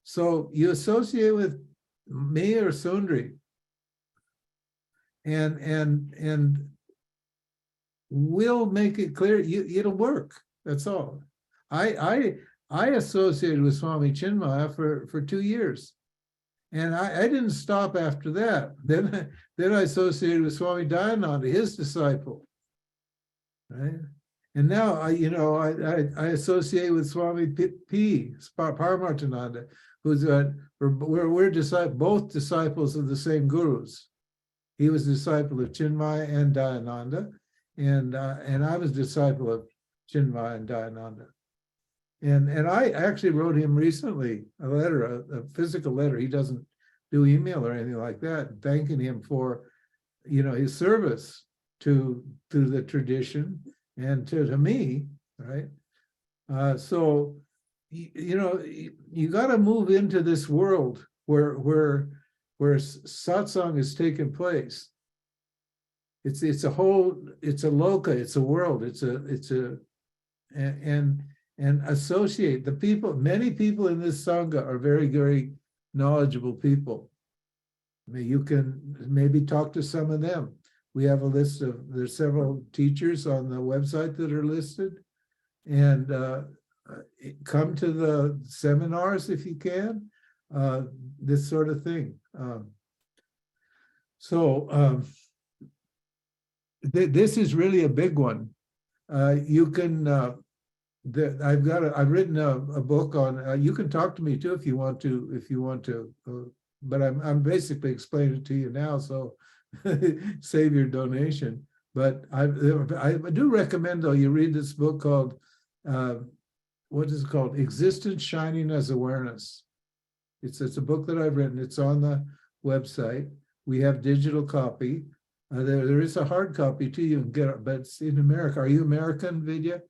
[SPEAKER 1] So you associate with me or Sundri, and we'll make it clear. It'll work. That's all. I associated with Swami Chinmaya for 2 years. And I didn't stop after that. Then I associated with Swami Dayananda, his disciple, right? And now I associate with Swami Paramartananda, who's we're both disciples of the same gurus. He was a disciple of Chinmaya and Dayananda, and I was a disciple of Chinmaya and Dayananda. And I actually wrote him recently a letter, a physical letter. He doesn't do email or anything like that, thanking him for, his service to the tradition and to me, right? So, you got to move into this world where satsang is taking place. It's a loka, it's a world, and associate the people. Many people in this sangha are very, very knowledgeable people. You can maybe talk to some of them. We have a list there's several teachers on the website that are listed, and come to the seminars if you can, this sort of thing. This is really a big one. You can I've written a book on. You can talk to me too if you want to. But I'm basically explaining it to you now, so save your donation. But I do recommend, though, you read this book called what is it called? Existence Shining as Awareness. It's a book that I've written. It's on the website. We have digital copy. There is a hard copy too. You can get it, but it's in America. Are you American, Vidya?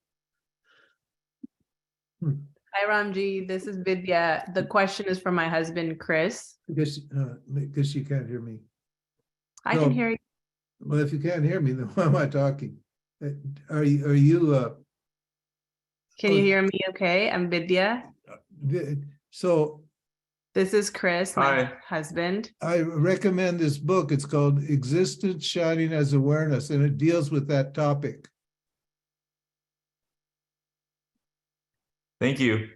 [SPEAKER 3] Hi, Ramji. This is Vidya. The question is from my husband, Chris.
[SPEAKER 1] Because you can't hear me.
[SPEAKER 3] I can hear you.
[SPEAKER 1] Well, if you can't hear me, then why am I talking? Are you?
[SPEAKER 3] Can you hear me okay? I'm Vidya.
[SPEAKER 1] So
[SPEAKER 3] this is Chris, my husband.
[SPEAKER 1] I recommend this book. It's called Existence Shining as Awareness, and it deals with that topic.
[SPEAKER 4] Thank you.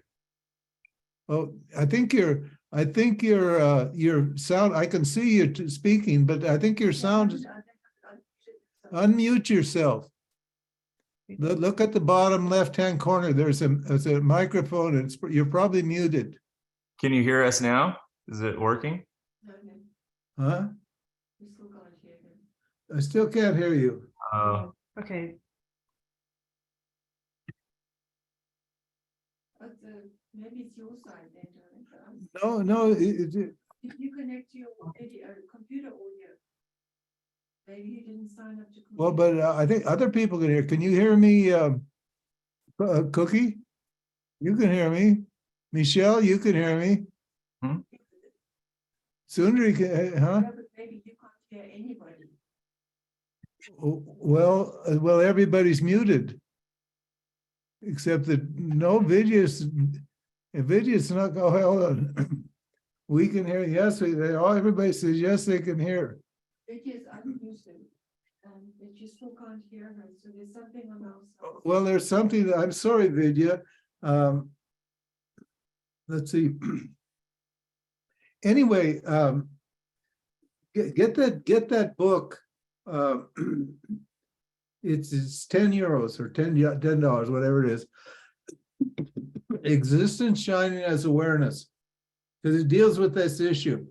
[SPEAKER 1] Oh, I think your sound, I can see you speaking, but I think your sound, unmute yourself. Look at the bottom left-hand corner. There's a microphone, and you're probably muted.
[SPEAKER 4] Can you hear us now? Is it working?
[SPEAKER 1] Huh?
[SPEAKER 2] We still can't hear him.
[SPEAKER 1] I still can't hear you.
[SPEAKER 3] Okay.
[SPEAKER 2] But maybe it's your side then,
[SPEAKER 1] No.
[SPEAKER 2] if you connect to your computer audio, maybe you didn't sign up to computer.
[SPEAKER 1] Well, but I think other people can hear. Can you hear me, Cookie? You can hear me. Michelle, you can hear me. Sundari, huh?
[SPEAKER 2] Yeah, but maybe you can't hear anybody.
[SPEAKER 1] Well, everybody's muted. Except that no Vidya's not. Oh, hold on. We can hear. Yes, everybody says yes, they can hear.
[SPEAKER 2] Vidya's unmuted, but you still can't hear her. So there's something on our side.
[SPEAKER 1] Well, there's something that I'm sorry, Vidya. Let's see. Anyway, get that book. It's 10 euros or $10, whatever it is. Existence Shining as Awareness, because it deals with this issue.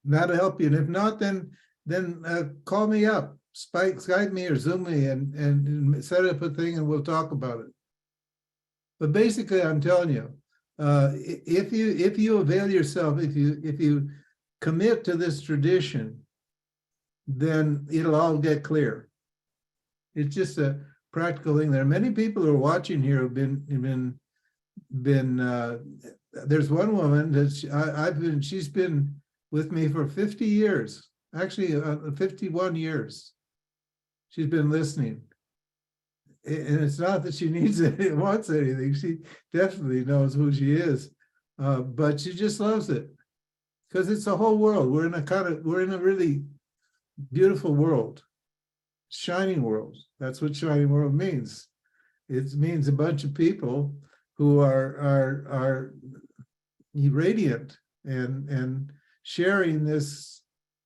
[SPEAKER 1] That'll help you. And if not, then call me up, Skype me or Zoom me, and set up a thing, and we'll talk about it. But basically, I'm telling you, if you avail yourself, if you commit to this tradition, then it'll all get clear. It's just a practical thing. There are many people who are watching here who've been there's one woman that she's been with me for 50 years, actually 51 years. She's been listening. And it's not that she needs it, wants anything. She definitely knows who she is, but she just loves it because it's a whole world. We're in a really beautiful world, shining world. That's what shining world means. It means a bunch of people who are radiant and sharing this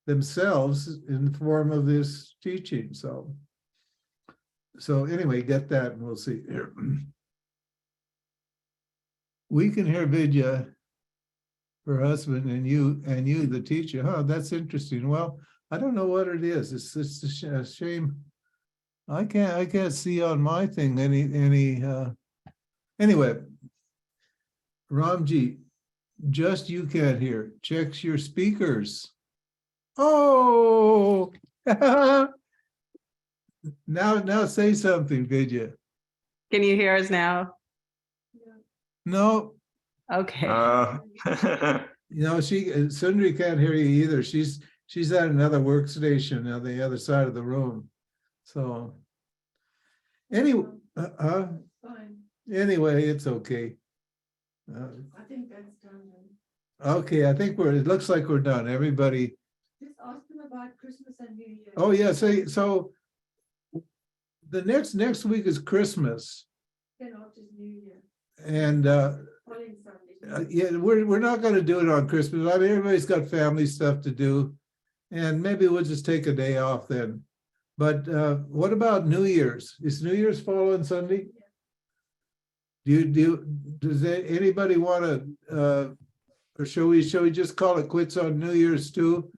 [SPEAKER 1] themselves in the form of this teaching. So anyway, get that and we'll see. We can hear Vidya, her husband, and you, the teacher. Huh, that's interesting. Well, I don't know what it is. It's a shame. I can't see on my thing any anyway. Ramji, just you can't hear. Checks your speakers. Oh, now say something, Vidya.
[SPEAKER 3] Can you hear us now?
[SPEAKER 1] No,
[SPEAKER 3] Okay.
[SPEAKER 1] Sundari can't hear you either. She's at another workstation on the other side of the room. So anyway,
[SPEAKER 2] Fine.
[SPEAKER 1] anyway, it's okay.
[SPEAKER 2] I think that's done.
[SPEAKER 1] Okay, I think it looks like we're done. Everybody.
[SPEAKER 2] Just ask them about Christmas and New Year.
[SPEAKER 1] Oh yeah, so the next week is Christmas,
[SPEAKER 2] Then after New Year,
[SPEAKER 1] and
[SPEAKER 2] following Sunday.
[SPEAKER 1] yeah, we're not going to do it on Christmas. I mean, everybody's got family stuff to do, and maybe we'll just take a day off then. But what about New Year's? Is New Year's following Sunday? Does anybody want to, or shall we just call it quits on New Year's too,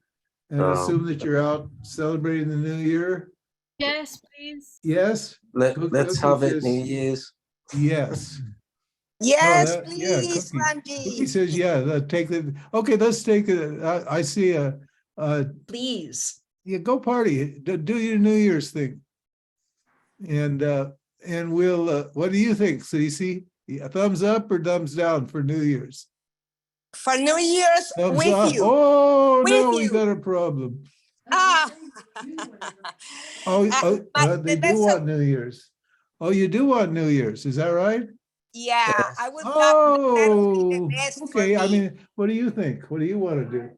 [SPEAKER 1] and assume that you're out celebrating the New Year?
[SPEAKER 5] Yes, please.
[SPEAKER 1] Yes.
[SPEAKER 6] Let's have it New Year's.
[SPEAKER 1] Yes.
[SPEAKER 7] Yes,
[SPEAKER 1] Yeah,
[SPEAKER 7] please,
[SPEAKER 1] Cookie
[SPEAKER 7] Ramji.
[SPEAKER 1] says, yeah, take the, okay, let's take it. I see
[SPEAKER 7] Please.
[SPEAKER 1] yeah, go party, do your New Year's thing. And we'll, what do you think, Cece? Yeah, thumbs up or thumbs down for New Year's?
[SPEAKER 7] For New Year's
[SPEAKER 1] Thumbs
[SPEAKER 7] with
[SPEAKER 1] up.
[SPEAKER 7] you.
[SPEAKER 1] Oh,
[SPEAKER 7] With
[SPEAKER 1] no, we
[SPEAKER 7] you.
[SPEAKER 1] got a problem.
[SPEAKER 7] Ah.
[SPEAKER 1] Oh,
[SPEAKER 7] But
[SPEAKER 1] they do
[SPEAKER 7] that's
[SPEAKER 1] want New Year's. Oh, you do want New Year's, is that right?
[SPEAKER 7] Yeah, I would love that would be
[SPEAKER 1] Oh,
[SPEAKER 7] the best for
[SPEAKER 1] okay, I
[SPEAKER 7] me.
[SPEAKER 1] mean, what do you think? What do you want to do?
[SPEAKER 2] I'm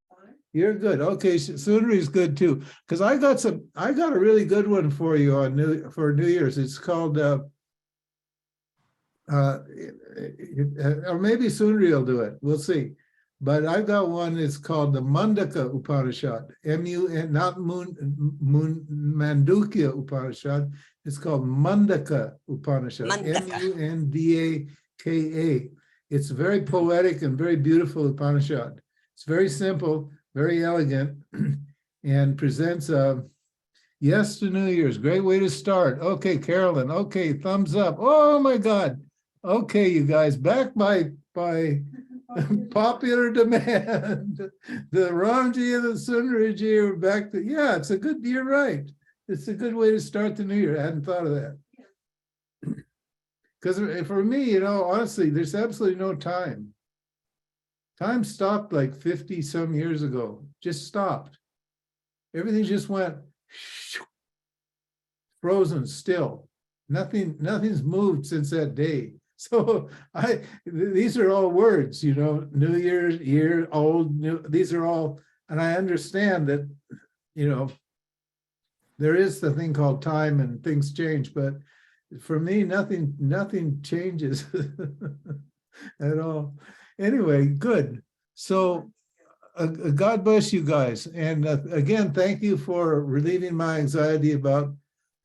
[SPEAKER 2] fine.
[SPEAKER 1] You're good. Okay, Sundari's good too. Because I got a really good one for you on New Year's. It's called or maybe Sundari will do it. We'll see. But I've got one. It's called the Mundaka Upanishad. M-U-N, not Mandukya Upanishad. It's called Mundaka Upanishad.
[SPEAKER 7] Mundaka.
[SPEAKER 1] M-U-N-D-A-K-A. It's very poetic and very beautiful Upanishad. It's very simple, very elegant, and presents a yes to New Year's. Great way to start. Okay, Carolyn. Okay, thumbs up. Oh my God. Okay, you guys, back by popular demand. The Ramji and the Sundariji are back to, yeah, it's a good, you're right. It's a good way to start the new year. I hadn't thought of that. Because for me, honestly, there's absolutely no time. Time stopped like 50 some years ago, just stopped. Everything just went frozen still. Nothing's moved since that day. So these are all words, New Year's, year, old, new, these are all, and I understand that, there is the thing called time and things change, but for me, nothing changes at all. Anyway, good. So God bless you guys. And again, thank you for relieving my anxiety about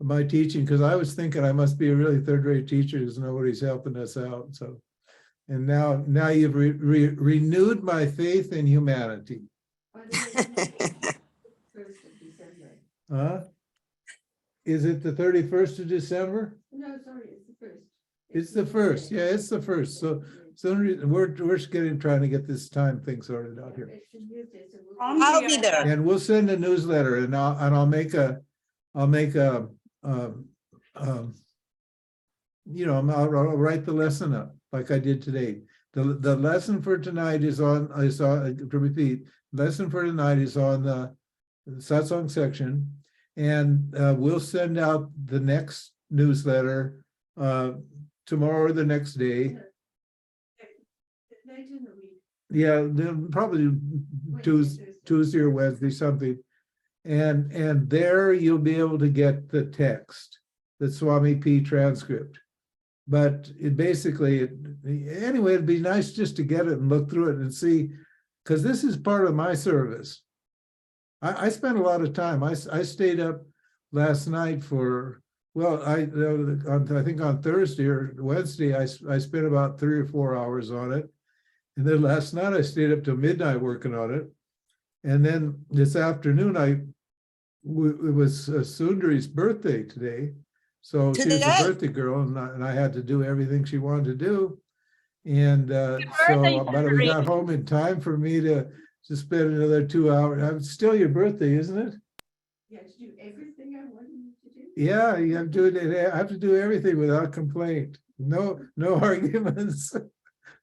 [SPEAKER 1] my teaching, because I was thinking I must be a really third-rate teacher because nobody's helping us out. So, and now you've renewed my faith in humanity.
[SPEAKER 2] By the way, it's 1st of December.
[SPEAKER 1] Huh? Is it the 31st of December?
[SPEAKER 2] No, sorry, it's the 1st.
[SPEAKER 1] It's the 1st. Yeah, it's the 1st. So we're trying to get this time thing sorted out here.
[SPEAKER 2] Extra news there, so we'll-
[SPEAKER 7] I'll be there.
[SPEAKER 1] And we'll send a newsletter and I'll make a, you know, I'll write the lesson up like I did today. The lesson for tonight is to repeat, lesson for tonight is on the satsang section. And we'll send out the next newsletter tomorrow or the next day.
[SPEAKER 2] Later in the week.
[SPEAKER 1] Yeah, then probably Tuesday or Wednesday, something. And there you'll be able to get the text, the Swami P transcript. But it basically, anyway, it'd be nice just to get it and look through it and see, because this is part of my service. I spent a lot of time. I stayed up last night for, well, I think on Thursday or Wednesday, I spent about 3 or 4 hours on it. And then last night I stayed up till midnight working on it. And then this afternoon, it was Sundari's birthday today. So she was
[SPEAKER 7] Today?
[SPEAKER 1] a birthday girl and I had to do everything she wanted to do. And
[SPEAKER 3] birthday,
[SPEAKER 1] but we got home in time for me to spend another 2 hours. It's still your birthday, isn't it?
[SPEAKER 2] Yeah, to do everything I wanted you to do.
[SPEAKER 1] Yeah, you have to do it. I have to do everything without complaint. No arguments.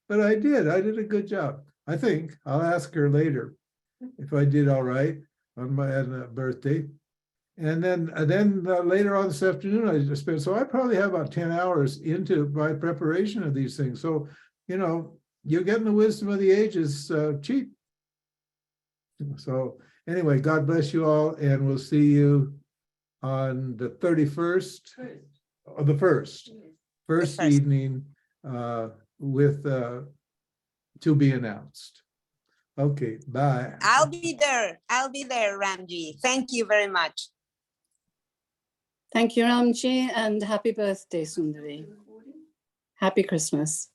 [SPEAKER 1] But I did a good job. I think I'll ask her later if I did all right on my birthday. And then later on this afternoon, I just spent, so I probably have about 10 hours into my preparation of these things. So, you know, you're getting the wisdom of the ages cheap. So anyway, God bless you all. And we'll see you on the 31st, or the first
[SPEAKER 7] first.
[SPEAKER 1] evening with to be announced. Okay, bye.
[SPEAKER 7] I'll be there. I'll be there, Ramji. Thank you very much.
[SPEAKER 8] Thank you, Ramji, and happy birthday, Sundari. Happy Christmas.